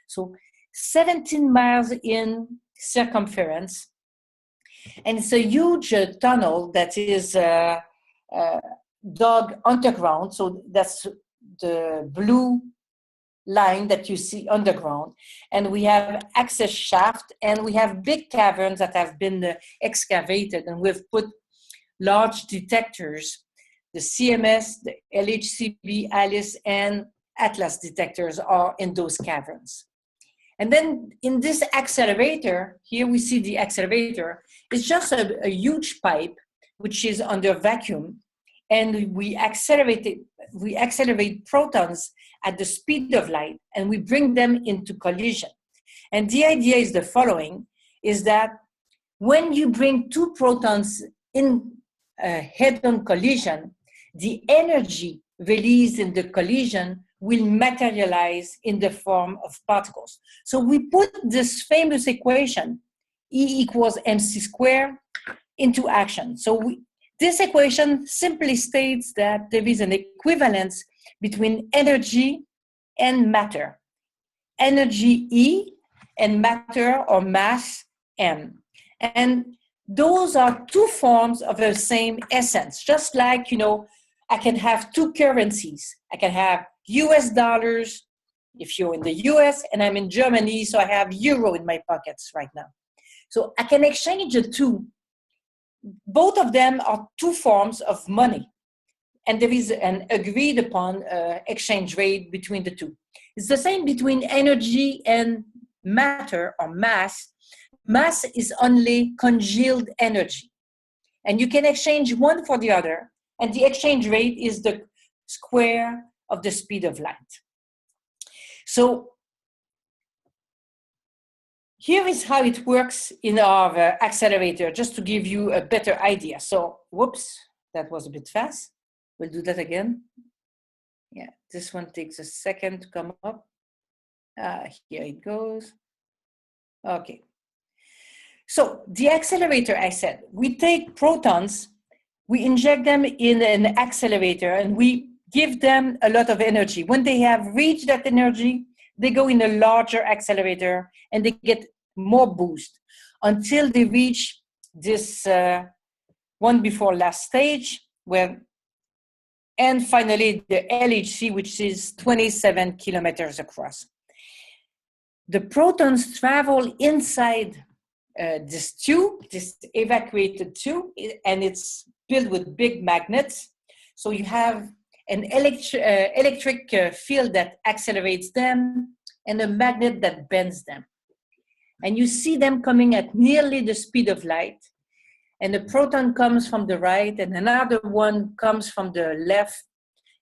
So 17 miles in circumference. And it's a huge tunnel that is dug underground. So that's the blue line that you see underground. And we have access shaft, and we have big caverns that have been excavated, and we've put large detectors. The CMS, the LHCb, ALICE, and ATLAS detectors are in those caverns. And then in this accelerator, here we see the accelerator, it's just a huge pipe which is under vacuum, and we accelerate protons at the speed of light, and we bring them into collision. And the idea is the following, is that when you bring two protons in a head-on collision, the energy released in the collision will materialize in the form of particles. So we put this famous equation, E equals mc squared, into action. So this equation simply states that there is an equivalence between energy and matter. Energy E and matter or mass M. And those are two forms of the same essence. Just like, I can have two currencies. I can have US dollars if you're in the US, and I'm in Germany, so I have euro in my pockets right now. So I can exchange the two. Both of them are two forms of money, and there is an agreed upon exchange rate between the two. It's the same between energy and matter or mass. Mass is only congealed energy, and you can exchange one for the other, and the exchange rate is the square of the speed of light. So here is how it works in our accelerator, just to give you a better idea. So, whoops, that was a bit fast. We'll do that again. Yeah, this one takes a second to come up. Here it goes. Okay. So the accelerator, I said, we take protons, we inject them in an accelerator, and we give them a lot of energy. When they have reached that energy, they go in a larger accelerator and they get more boost until they reach this one before last stage, and finally the LHC, which is 27 kilometers across. The protons travel inside this tube, this evacuated tube, and it's filled with big magnets. So you have an electric field that accelerates them and a magnet that bends them. And you see them coming at nearly the speed of light. And a proton comes from the right and another one comes from the left.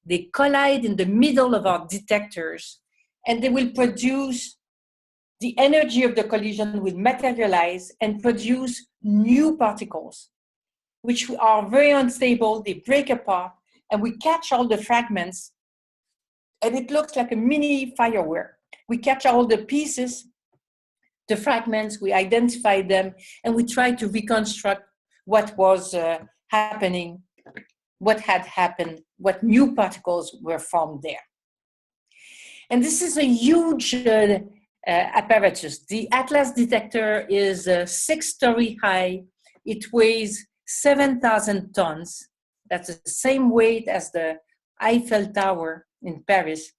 They collide in the middle of our detectors, and they will produce, the energy of the collision will materialize and produce new particles, which are very unstable. They break apart, and we catch all the fragments, and it looks like a mini firework. We catch all the pieces, the fragments, we identify them, and we try to reconstruct what was happening, what had happened, what new particles were formed there. And this is a huge apparatus. The Atlas detector is 6-story high. It weighs 7,000 tons. That's the same weight as the Eiffel Tower in Paris.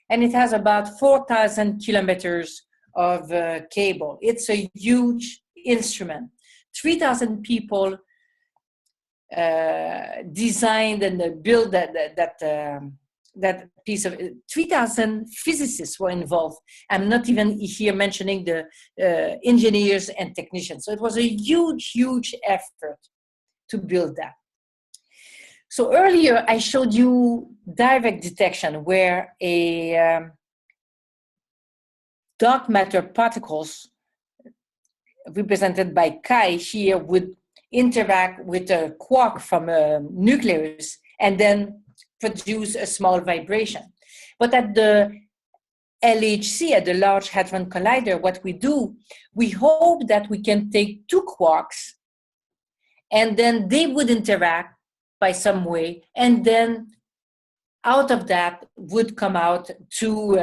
And it has about 4,000 kilometers of cable. It's a huge instrument. 3,000 people designed and built that piece of, 3,000 physicists were involved. I'm not even here mentioning the engineers and technicians. So it was a huge, huge effort to build that. So earlier I showed you direct detection, where a dark matter particles represented by chi here would interact with a quark from a nucleus and then produce a small vibration. But at the LHC, at the Large Hadron Collider, what we do, we hope that we can take two quarks and then they would interact by some way, and then out of that would come out two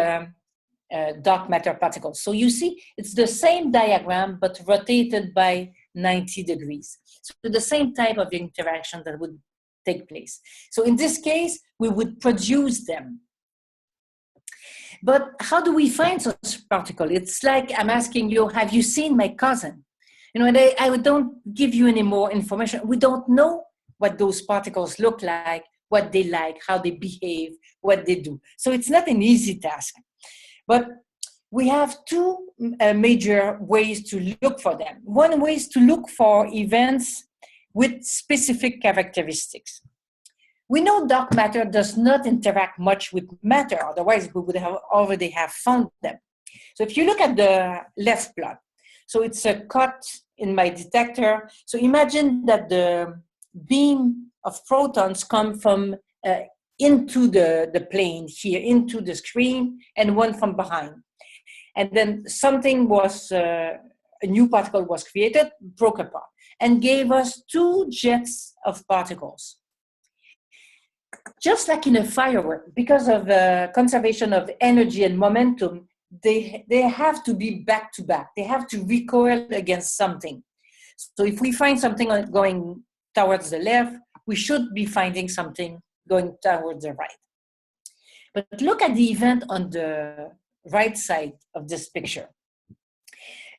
dark matter particles. So you see, it's the same diagram, but rotated by 90 degrees. So the same type of interaction that would take place. So in this case, we would produce them. But how do we find such particle? It's like I'm asking you, have you seen my cousin? You know, and I don't give you any more information. We don't know what those particles look like, what they like, how they behave, what they do. So it's not an easy task. But we have two major ways to look for them. One way is to look for events with specific characteristics. We know dark matter does not interact much with matter, otherwise we would have already have found them. So if you look at the left plot, so it's a cut in my detector. So imagine that the beam of protons come from into the plane here, into the screen, and one from behind. And then something was, a new particle was created, broke apart, and gave us two jets of particles. Just like in a firework, because of conservation of energy and momentum, they have to be back to back. They have to recoil against something. So if we find something going towards the left, we should be finding something going towards the right. But look at the event on the right side of this picture.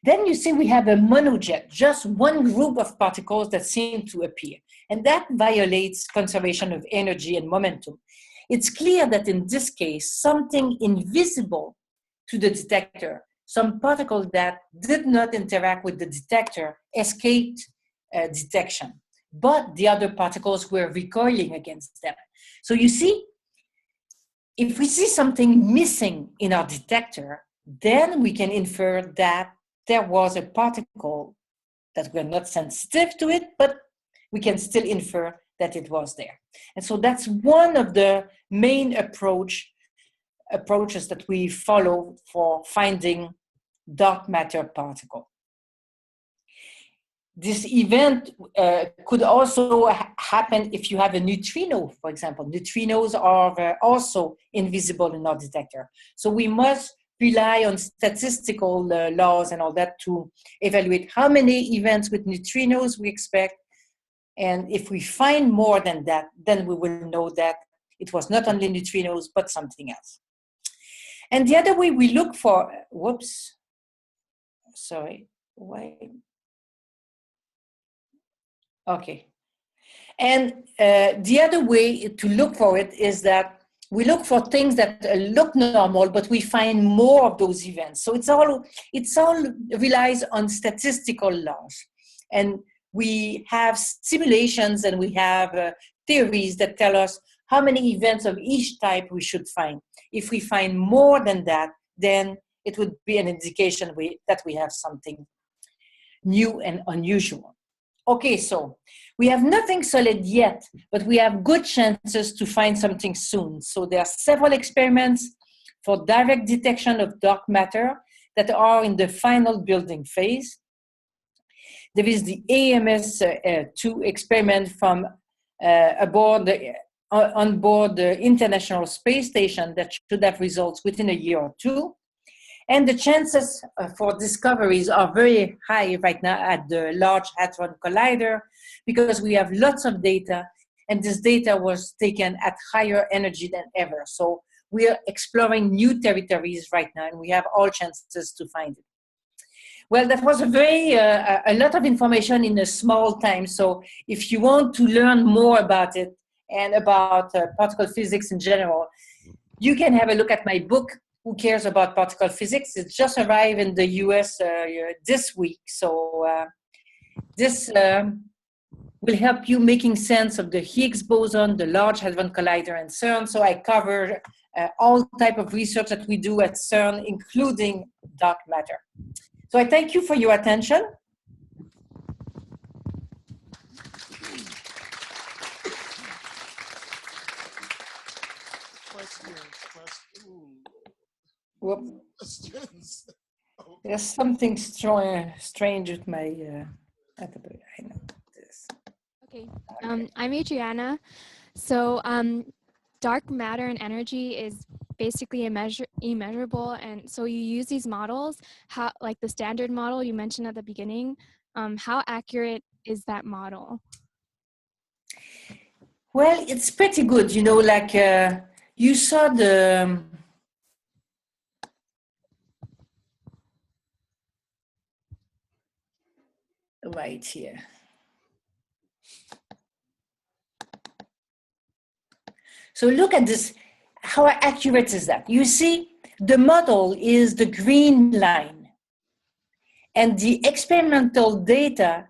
Then you see we have a monojet, just one group of particles that seem to appear. And that violates conservation of energy and momentum. It's clear that in this case, something invisible to the detector, some particle that did not interact with the detector, escaped detection. But the other particles were recoiling against them. So you see, if we see something missing in our detector, then we can infer that there was a particle that we're not sensitive to it, but we can still infer that it was there. And so that's one of the main approaches that we follow for finding dark matter particle. This event could also happen if you have a neutrino, for example. Neutrinos are also invisible in our detector. So we must rely on statistical laws and all that to evaluate how many events with neutrinos we expect. And if we find more than that, then we will know that it was not only neutrinos, but something else. And the other way we look for, whoops, sorry, why? Okay. And the other way to look for it is that we look for things that look normal, but we find more of those events. So it's all relies on statistical laws. And we have simulations and we have theories that tell us how many events of each type we should find. If we find more than that, then it would be an indication that we have something new and unusual. Okay, so we have nothing solid yet, but we have good chances to find something soon. So there are several experiments for direct detection of dark matter that are in the final building phase. There is the AMS-2 experiment from on board the International Space Station that should have results within a year or two. And the chances for discoveries are very high right now at the Large Hadron Collider because we have lots of data, and this data was taken at higher energy than ever. So we are exploring new territories right now, and we have all chances to find it. Well, that was a lot of information in a small time. So if you want to learn more about it and about particle physics in general, you can have a look at my book, Who Cares About Particle Physics? It just arrived in the US this week. So this will help you making sense of the Higgs boson, the Large Hadron Collider, and CERN. So I cover all type of research that we do at CERN, including dark matter. So I thank you for your attention. Questions. There's something strange with my, I know this. Okay, I'm Adriana. So dark matter and energy is basically immeasurable, and so you use these models, like the standard model you mentioned at the beginning. How accurate is that model? Well, it's pretty good, you know, like you saw the right here. So look at this. How accurate is that? You see, the model is the green line, and the experimental data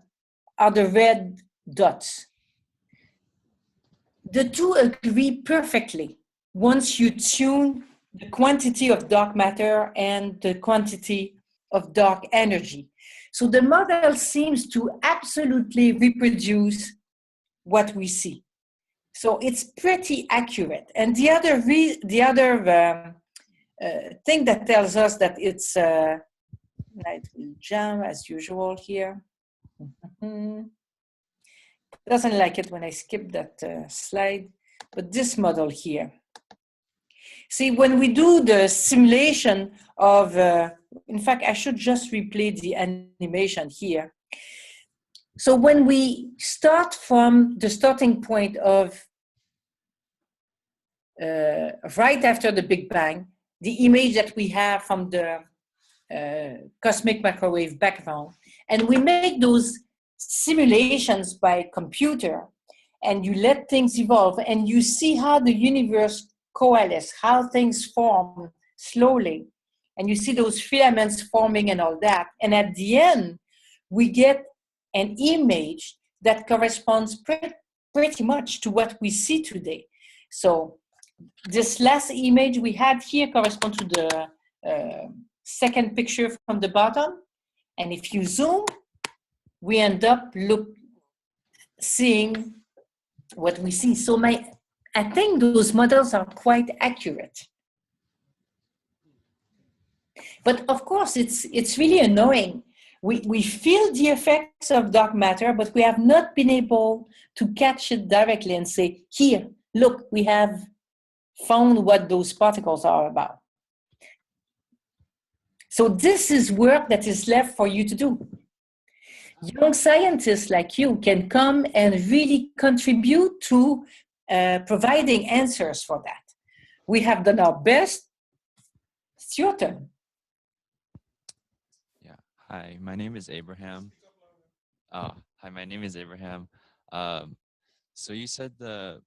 are the red dots. the two agree perfectly once you tune the quantity of dark matter and the quantity of dark energy. So the model seems to absolutely reproduce what we see. So it's pretty accurate. And the other thing that tells us that it's light will jam as usual here. Doesn't like it when I skip that slide, but this model here. See, when we do the simulation of, in fact, I should just replay the animation here. So when we start from the starting point of right after the Big Bang, the image that we have from the cosmic microwave background, and we make those simulations by computer, and you let things evolve, and you see how the universe coalesce, how things form slowly, and you see those filaments forming and all that. And at the end, we get an image that corresponds pretty much to what we see today. So this last image we had here corresponds to the second picture from the bottom. And if you zoom, we end up seeing what we see. So I think those models are quite accurate. But of course, it's really annoying. We feel the effects of dark matter, but we have not been able to catch it directly and say, here, look, we have found what those particles are about. So this is work that is left for you to do. Young scientists like you can come and really contribute to providing answers for that. We have done our best. It's your turn. Yeah. Hi, my name is Abraham. Hi, my name is Abraham. So you said the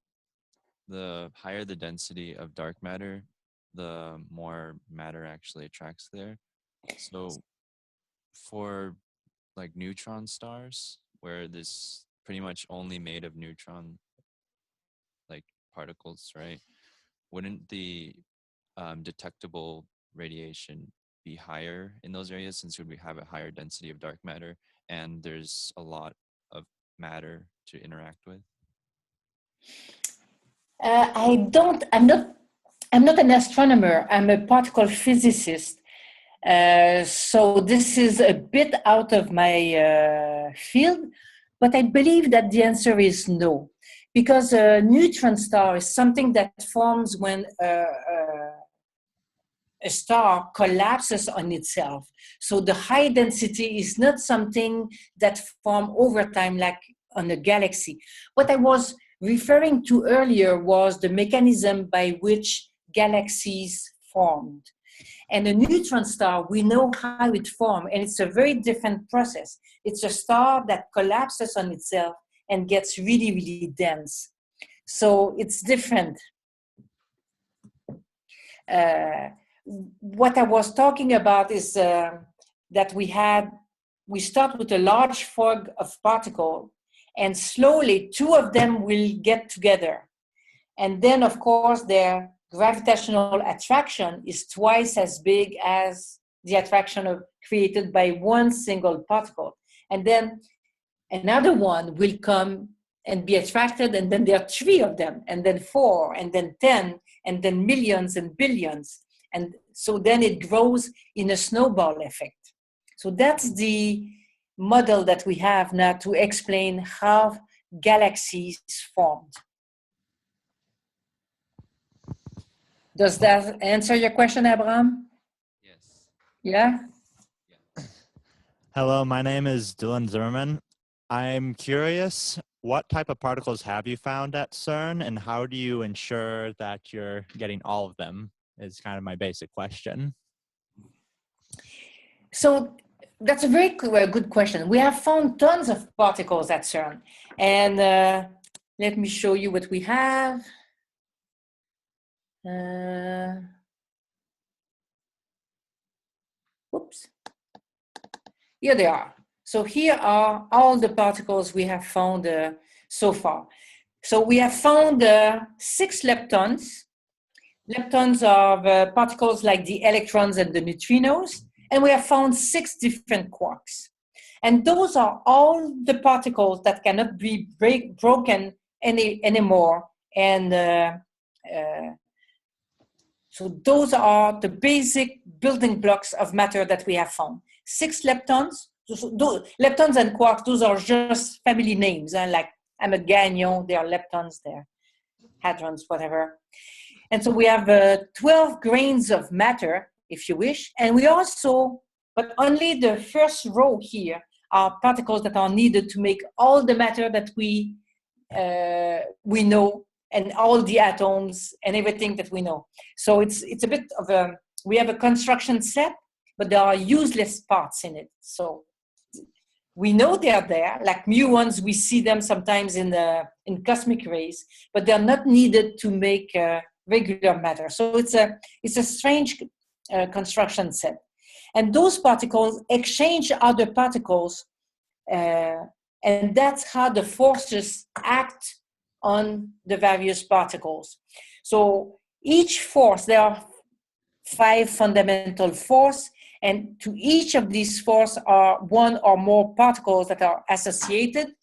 higher the density of dark matter, the more matter actually attracts there. So for like neutron stars, where this pretty much only made of neutron like particles, right? Wouldn't the detectable radiation be higher in those areas, since we have a higher density of dark matter and there's a lot of matter to interact with? I'm not an astronomer. I'm a particle physicist. So this is a bit out of my field, but I believe that the answer is no, because a neutron star is something that forms when a star collapses on itself. So the high density is not something that forms over time like on a galaxy. What I was referring to earlier was the mechanism by which galaxies formed. And a neutron star, we know how it formed, and it's a very different process. It's a star that collapses on itself and gets really, really dense. So it's different. What I was talking about is that we start with a large fog of particles, and slowly two of them will get together. And then, of course, their gravitational attraction is twice as big as the attraction created by one single particle. And then another one will come and be attracted, and then there are three of them, and then four, and then 10, and then millions and billions. And so then it grows in a snowball effect. So that's the model that we have now to explain how galaxies formed. Does that answer your question, Abraham? Yes. Yeah? Hello, my name is Dylan Zimmerman. I'm curious, what type of particles have you found at CERN, and how do you ensure that you're getting all of them, is kind of my basic question. So that's a very good question. We have found tons of particles at CERN. And let me show you what we have. Oops. Here they are. So here are all the particles we have found so far. So we have found 6 leptons. Leptons are particles like the electrons and the neutrinos, and we have found 6 different quarks. And those are all the particles that cannot be broken anymore. And so those are the basic building blocks of matter that we have found. 6 leptons. Leptons and quarks, those are just family names. Like I'm a Gagnon, they are leptons, they're hadrons, whatever. And so we have 12 grains of matter, if you wish. And we also, but only the first row here are particles that are needed to make all the matter that we know, and all the atoms and everything that we know. So it's a bit of we have a construction set, but there are useless parts in it. So we know they're there, like muons, we see them sometimes in cosmic rays, but they're not needed to make regular matter. So it's a strange construction set. And those particles exchange other particles, and that's how the forces act on the various particles. So each force, there are 5 fundamental forces, and to each of these forces are 1 or more particles that are associated.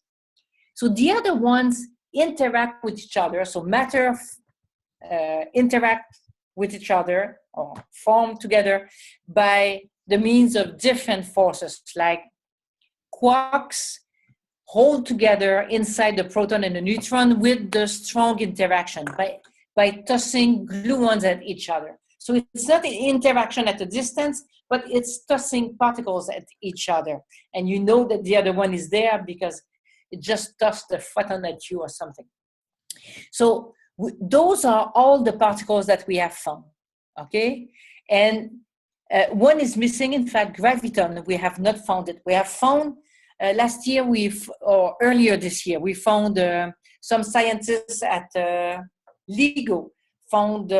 So the other ones interact with each other. So matter interact with each other or form together by the means of different forces, like quarks hold together inside the proton and the neutron with the strong interaction by tossing gluons at each other. So it's not an interaction at a distance, but it's tossing particles at each other. And you know that the other one is there because it just tossed a photon at you or something. So those are all the particles that we have found, okay? And one is missing, in fact, graviton. We have not found it. We have found last year, or earlier this year, we found some scientists at LIGO found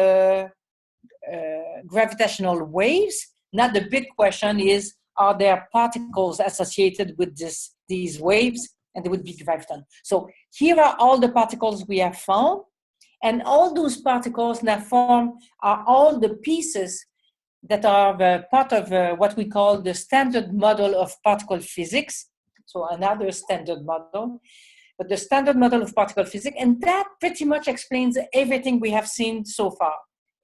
gravitational waves. Now the big question is, are there particles associated with these waves? And they would be graviton. So here are all the particles we have found. And all those particles now are all the pieces that are part of what we call the standard model of particle physics. So another standard model, but the standard model of particle physics, and that pretty much explains everything we have seen so far,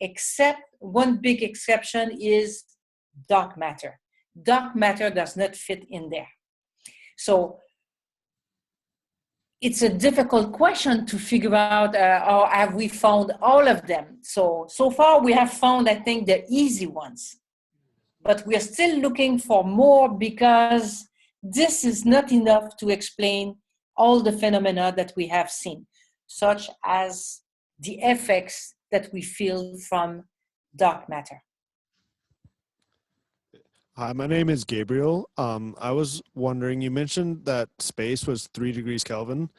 except one big exception is dark matter. Dark matter does not fit in there. So it's a difficult question to figure out, or have we found all of them? So far we have found, I think, the easy ones, but we are still looking for more because this is not enough to explain all the phenomena that we have seen, such as the effects that we feel from dark matter. Hi, my name is Gabriel. I was wondering, you mentioned that space was 3 degrees Kelvin.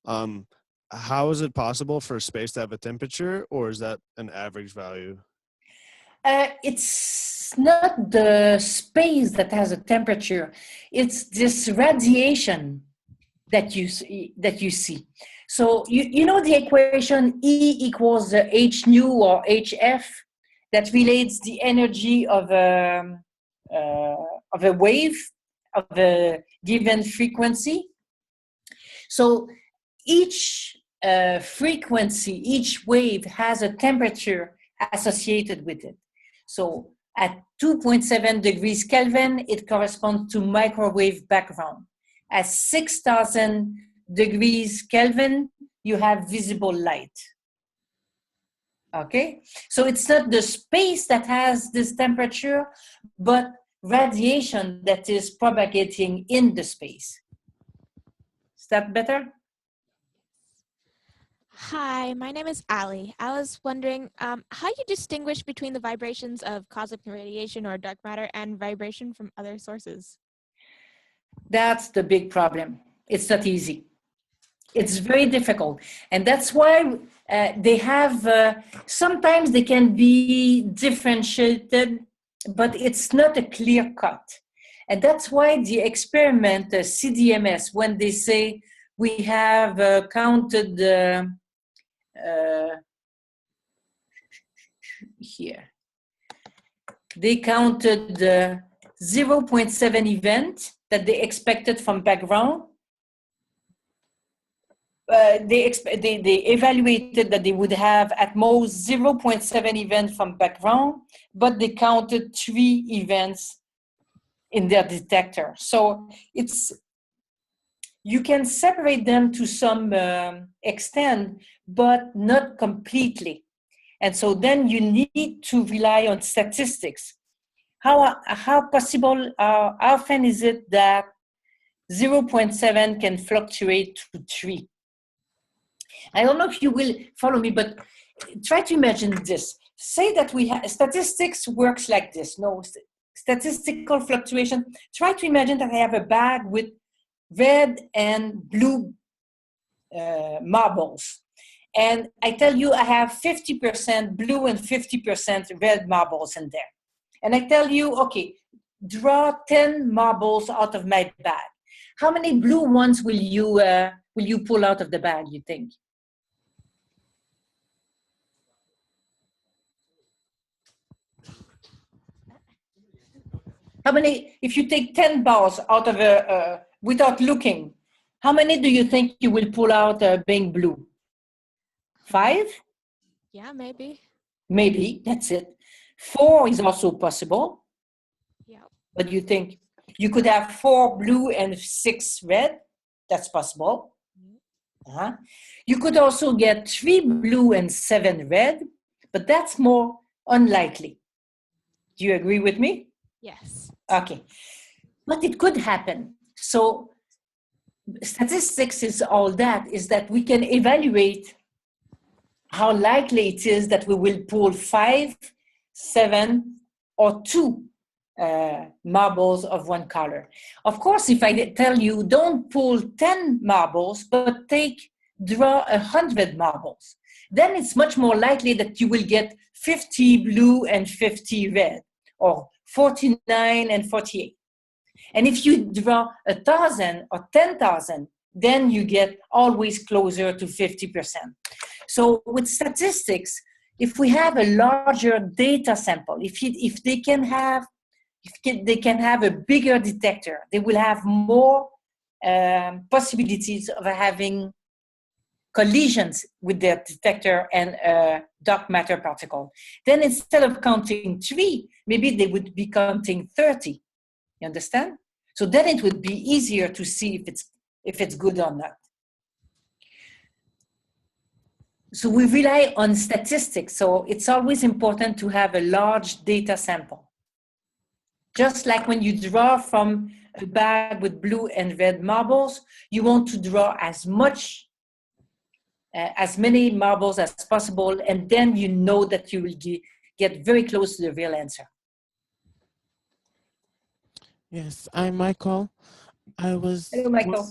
How is it possible for space to have a temperature, or is that an average value? It's not the space that has a temperature. It's this radiation that you see. So you know the equation E equals h nu or hf that relates the energy of a wave of a given frequency. So each frequency, each wave has a temperature associated with it. So at 2.7 degrees Kelvin, it corresponds to microwave background. At 6,000 degrees Kelvin, you have visible light. Okay, so it's not the space that has this temperature, but radiation that is propagating in the space. Is that better? Hi, my name is Ali. I was wondering how you distinguish between the vibrations of cosmic radiation or dark matter and vibration from other sources. That's the big problem. It's not easy. It's very difficult. And that's why they have, sometimes they can be differentiated, but it's not a clear cut. And that's why the experiment, CDMS, when they say we have counted here. They counted 0.7 event that they expected from background. They evaluated that they would have at most 0.7 events from background, but they counted 3 events in their detector. So you can separate them to some extent, but not completely. And so then you need to rely on statistics. How possible, how often is it that 0.7 can fluctuate to 3? I don't know if you will follow me, but try to imagine this. Say that we have statistics works like this. No, statistical fluctuation. Try to imagine that I have a bag with red and blue marbles. And I tell you I have 50% blue and 50% red marbles in there. And I tell you, okay, draw 10 marbles out of my bag. How many blue ones will you pull out of the bag, you think? How many, if you take 10 balls out of without looking, how many do you think you will pull out being blue? 5? Yeah, maybe. Maybe, that's it. 4 is also possible. Yeah. But you think you could have 4 blue and 6 red? That's possible. You could also get 3 blue and 7 red, but that's more unlikely. Do you agree with me? Yes. Okay. But it could happen. So statistics is all that, is that we can evaluate how likely it is that we will pull 5, 7, or 2 marbles of one color. Of course, if I tell you don't pull 10 marbles, but draw 100 marbles, then it's much more likely that you will get 50 blue and 50 red, or 49 and 48. And if you draw 1,000 or 10,000, then you get always closer to 50%. So with statistics, if we have a larger data sample, if they can have a bigger detector, they will have more possibilities of having collisions with their detector and a dark matter particle. Then instead of counting 3, maybe they would be counting 30. You understand? So then it would be easier to see if it's good or not. So we rely on statistics. So it's always important to have a large data sample. Just like when you draw from a bag with blue and red marbles, you want to draw as many marbles as possible, and then you know that you will get very close to the real answer. Yes, I'm Michael. Hello, Michael.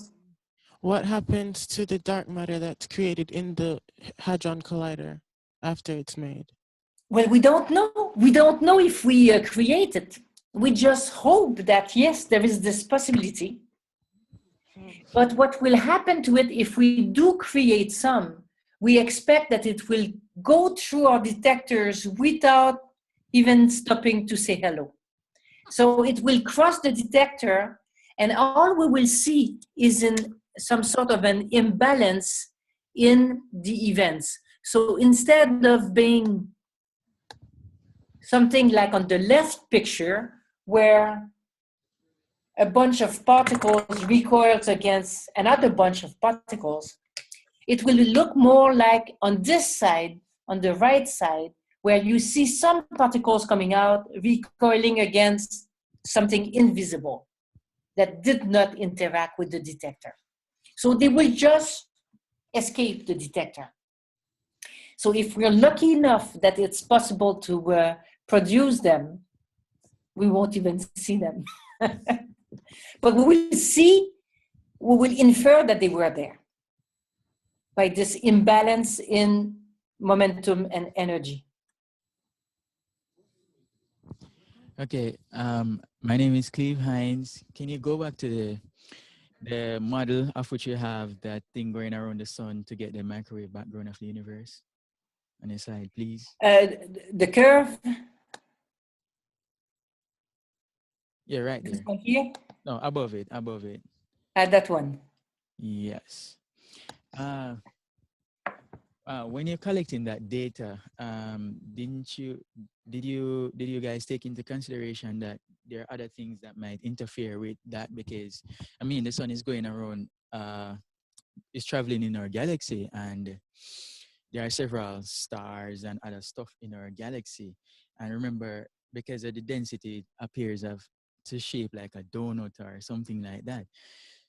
What happens to the dark matter that's created in the Hadron Collider after it's made? Well, we don't know. We don't know if we create it. We just hope that, yes, there is this possibility. But what will happen to it if we do create some? We expect that it will go through our detectors without even stopping to say hello. So it will cross the detector, and all we will see is in some sort of an imbalance in the events. So instead of being something like on the left picture, where a bunch of particles recoils against another bunch of particles, it will look more like on this side, on the right side, where you see some particles coming out, recoiling against something invisible that did not interact with the detector. So they will just escape the detector. So if we're lucky enough that it's possible to produce them, we won't even see them. But we will infer that they were there by this imbalance in momentum and energy. Okay, my name is Cleve Hines. Can you go back to the model of which you have that thing going around the sun to get the microwave background of the universe on the side, please? The curve. Yeah, right This there. one here. No, above it, above it. That one. Yes. When you're collecting that data, did you guys take into consideration that there are other things that might interfere with that? Because I mean, the sun is going around, is traveling in our galaxy, and there are several stars and other stuff in our galaxy. And remember, because of the density, it appears to shape like a donut or something like that.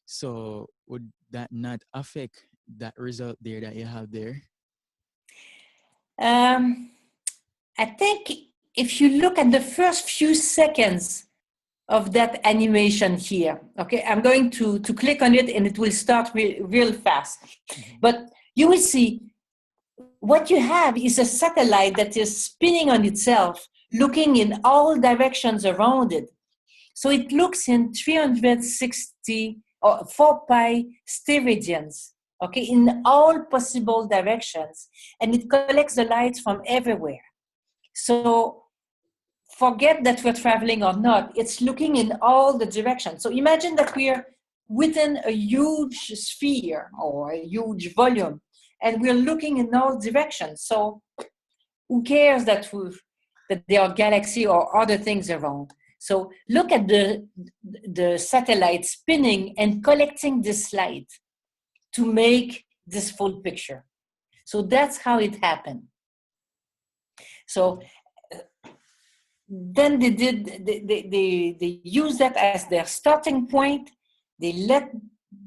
So would that not affect that result there that you have there? I think if you look at the first few seconds of that animation here, okay, I'm going to click on it and it will start real fast. But you will see what you have is a satellite that is spinning on itself, looking in all directions around it. So it looks in 360 or 4 pi steradians, okay, in all possible directions, and it collects the lights from everywhere. So forget that we're traveling or not, it's looking in all the directions. So imagine that we're within a huge sphere or a huge volume, and we're looking in all directions. So who cares that there are galaxies or other things around? So look at the satellite spinning and collecting this light to make this full picture. So that's how it happened. So then they use that as their starting point. They let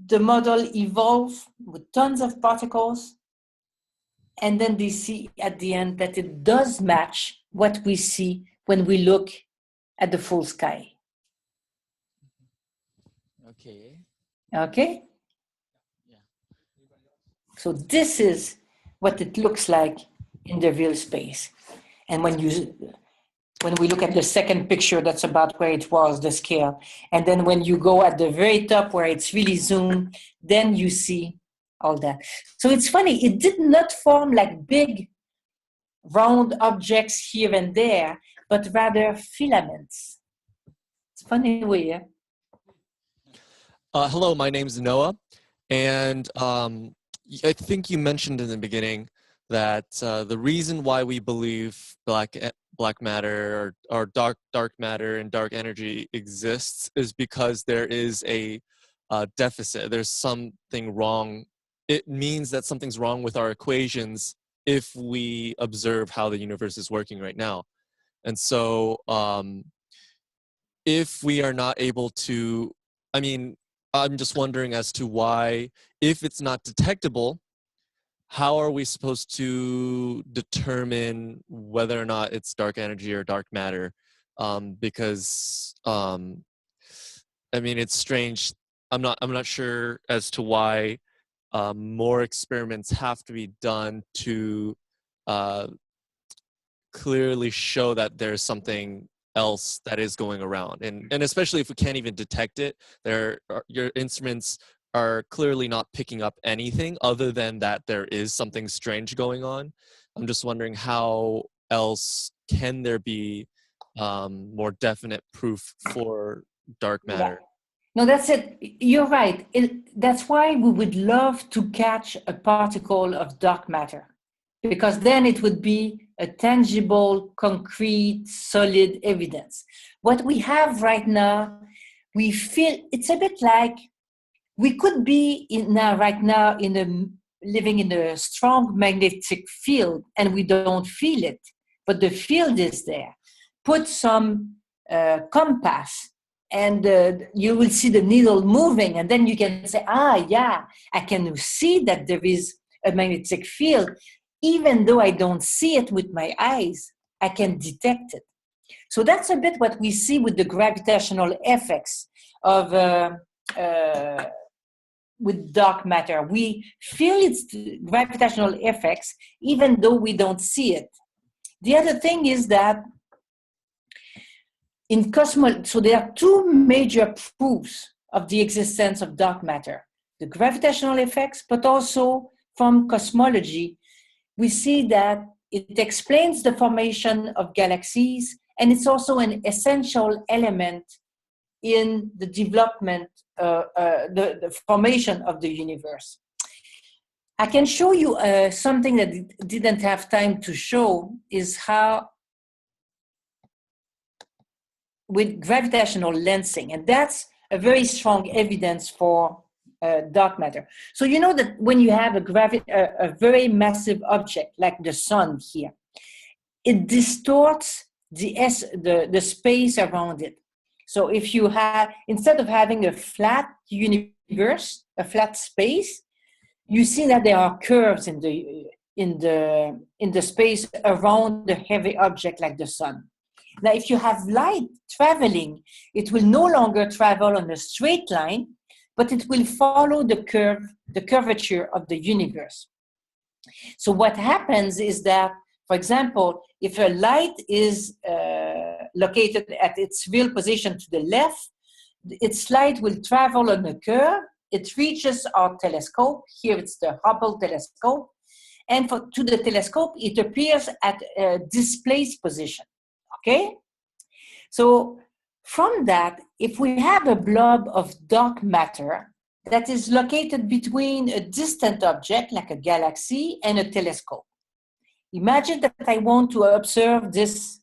the model evolve with tons of particles. And then they see at the end that it does match what we see when we look at the full sky. Okay. Okay? Yeah. So this is what it looks like in the real space. And when we look at the second picture, that's about where it was, the scale. And then when you go at the very top where it's really zoomed, then you see all that. So it's funny, it did not form like big round objects here and there, but rather filaments. It's funny way, yeah? Hello, my name is Noah, and I think you mentioned in the beginning that the reason why we believe black matter or dark matter and dark energy exists is because there is a deficit. There's something wrong. It means that something's wrong with our equations if we observe how the universe is working right now. And so if we are not able to, I mean, I'm just wondering as to why, if it's not detectable, how are we supposed to determine whether or not it's dark energy or dark matter? Because I mean, it's strange. I'm not sure as to why more experiments have to be done to clearly show that there's something else that is going around, and especially if we can't even detect it. Your instruments are clearly not picking up anything other than that there is something strange going on. I'm just wondering how else can there be more definite proof for dark matter? Yeah. No, that's it. You're right. That's why we would love to catch a particle of dark matter, because then it would be a tangible, concrete, solid evidence. What we have right now, we feel it's a bit like we could be right now living in a strong magnetic field and we don't feel it, but the field is there. Put some compass and you will see the needle moving, and then you can say, yeah, I can see that there is a magnetic field. Even though I don't see it with my eyes, I can detect it. So that's a bit what we see with the gravitational effects of with dark matter. We feel its gravitational effects even though we don't see it. The other thing is that in so there are two major proofs of the existence of dark matter. The gravitational effects, but also from cosmology, we see that it explains the formation of galaxies, and it's also an essential element in the development, the formation of the universe. I can show you something that didn't have time to show, is how with gravitational lensing, and that's a very strong evidence for dark matter. So you know that when you have a very massive object like the sun here, it distorts the space around it. So if you have, instead of having a flat universe, a flat space, you see that there are curves in the space around the heavy object like the sun. Now, if you have light traveling, it will no longer travel on a straight line, but it will follow the curvature of the universe. So what happens is that, for example, if a light is located at its real position to the left, its light will travel on a curve. It reaches our telescope. Here it's the Hubble telescope. And to the telescope, it appears at a displaced position. Okay? So from that, if we have a blob of dark matter that is located between a distant object, like a galaxy, and a telescope. Imagine that I want to observe this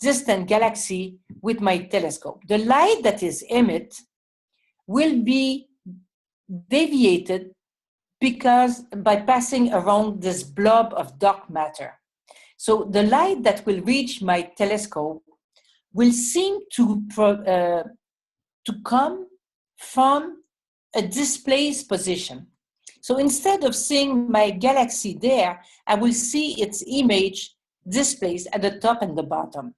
distant galaxy with my telescope. The light that is emitted will be deviated because by passing around this blob of dark matter. So the light that will reach my telescope will seem to come from a displaced position. So instead of seeing my galaxy there, I will see its image displaced at the top and the bottom.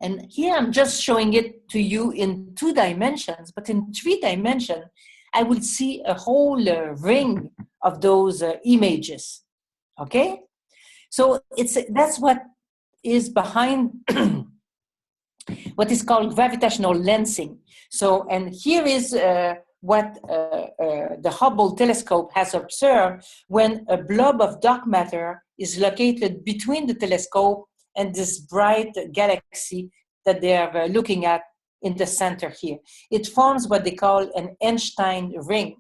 And here I'm just showing it to you in 2 dimensions, but in 3 dimensions, I will see a whole ring of those images, okay? So that's what is behind what is called gravitational lensing. So, and here is what the Hubble telescope has observed when a blob of dark matter is located between the telescope and this bright galaxy that they are looking at in the center here. It forms what they call an Einstein ring.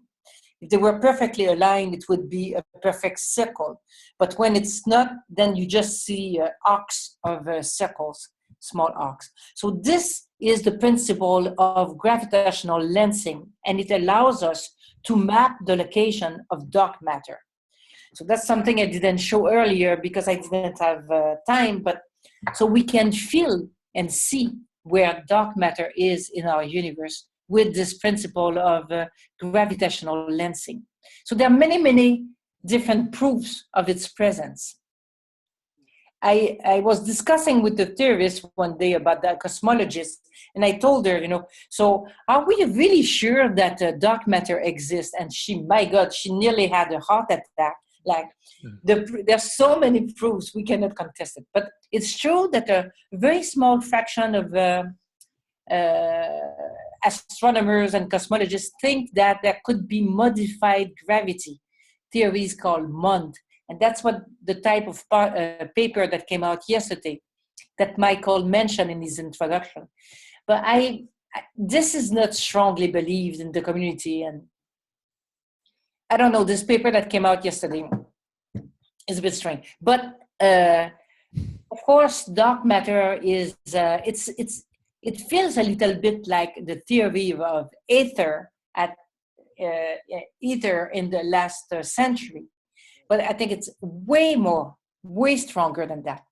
If they were perfectly aligned, it would be a perfect circle. But when it's not, then you just see arcs of circles, small arcs. So this is the principle of gravitational lensing, and it allows us to map the location of dark matter. So that's something I didn't show earlier because I didn't have time, but so we can feel and see where dark matter is in our universe with this principle of gravitational lensing. So there are many, many different proofs of its presence. I was discussing with the theorist one day about the cosmologist, and I told her, so are we really sure that dark matter exists? And my God, she nearly had a heart attack. Like, there's so many proofs, we cannot contest it. But it's true that a very small fraction of astronomers and cosmologists think that there could be modified gravity, theories called MOND. And that's what the type of paper that came out yesterday that Michael mentioned in his introduction. But this is not strongly believed in the community. And I don't know, this paper that came out yesterday is a bit strange. But of course, dark matter is, it feels a little bit like the theory of ether in the last century. But I think it's way stronger than that.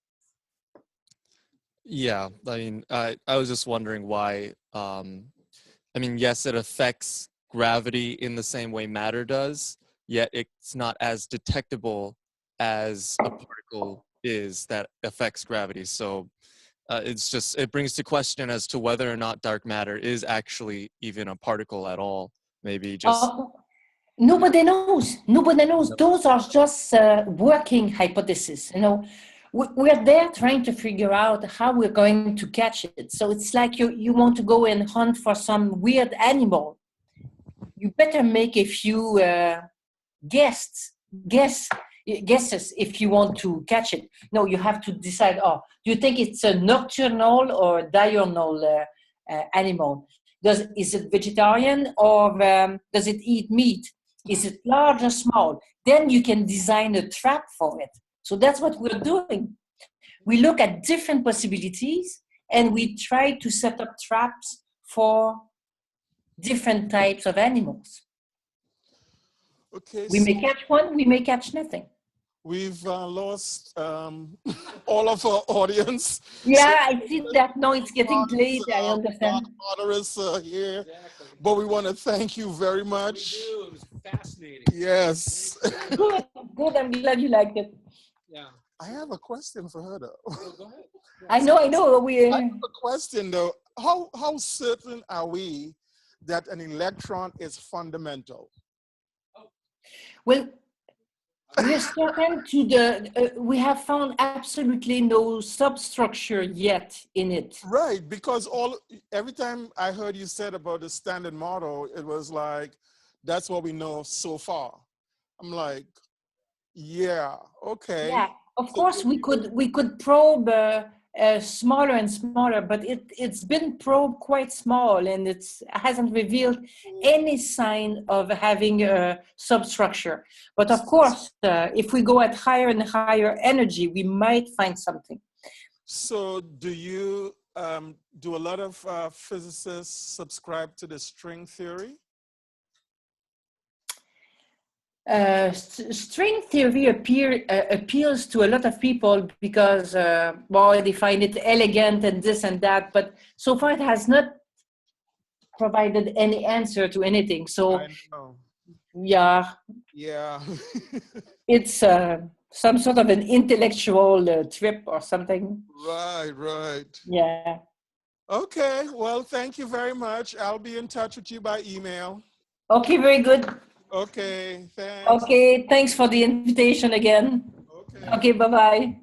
Yeah, I mean, I was just wondering why, yes, it affects gravity in the same way matter does, yet it's not as detectable as a particle is that affects gravity. So it brings to question as to whether or not dark matter is actually even a particle at all. Maybe just... Nobody knows. Nobody knows. Those are just working hypotheses. we're there trying to figure out how we're going to catch it. So it's like you want to go and hunt for some weird animal. You better make a few guesses if you want to catch it. No, you have to decide, oh, do you think it's a nocturnal or diurnal animal? Is it vegetarian or does it eat meat? Is it large or small? Then you can design a trap for it. So that's what we're doing. We look at different possibilities and we try to set up traps for different types of animals. Okay, We may catch one, we may catch nothing. we've lost all of our audience. Yeah, I see that. No, it's getting late, I understand. Moderates here, but we want to thank you very much. It was fascinating. Yes. Good, good. I'm glad you liked it. Yeah. I have a question for her though. Oh, go ahead. I know. I have a question though. How certain are we that an electron is fundamental? Well, we're certain to the, we have found absolutely no substructure yet in it. Right, because every time I heard you said about the standard model, it was like, that's what we know so far. I'm like, yeah, okay. Yeah, of course we could probe smaller and smaller, but it's been probed quite small and it hasn't revealed any sign of having a substructure. But of course, if we go at higher and higher energy, we might find something. So do you, do a lot of physicists subscribe to the string theory? String theory appeals to a lot of people because, well, they find it elegant and this and that, but so far it has not provided any answer to anything. So, I know. yeah, it's some sort of an intellectual trip or something. Right. Yeah. Okay, well, thank you very much. I'll be in touch with you by email. Okay, very good. Okay, thanks. Okay, thanks for the invitation again. Okay. Okay, bye-bye.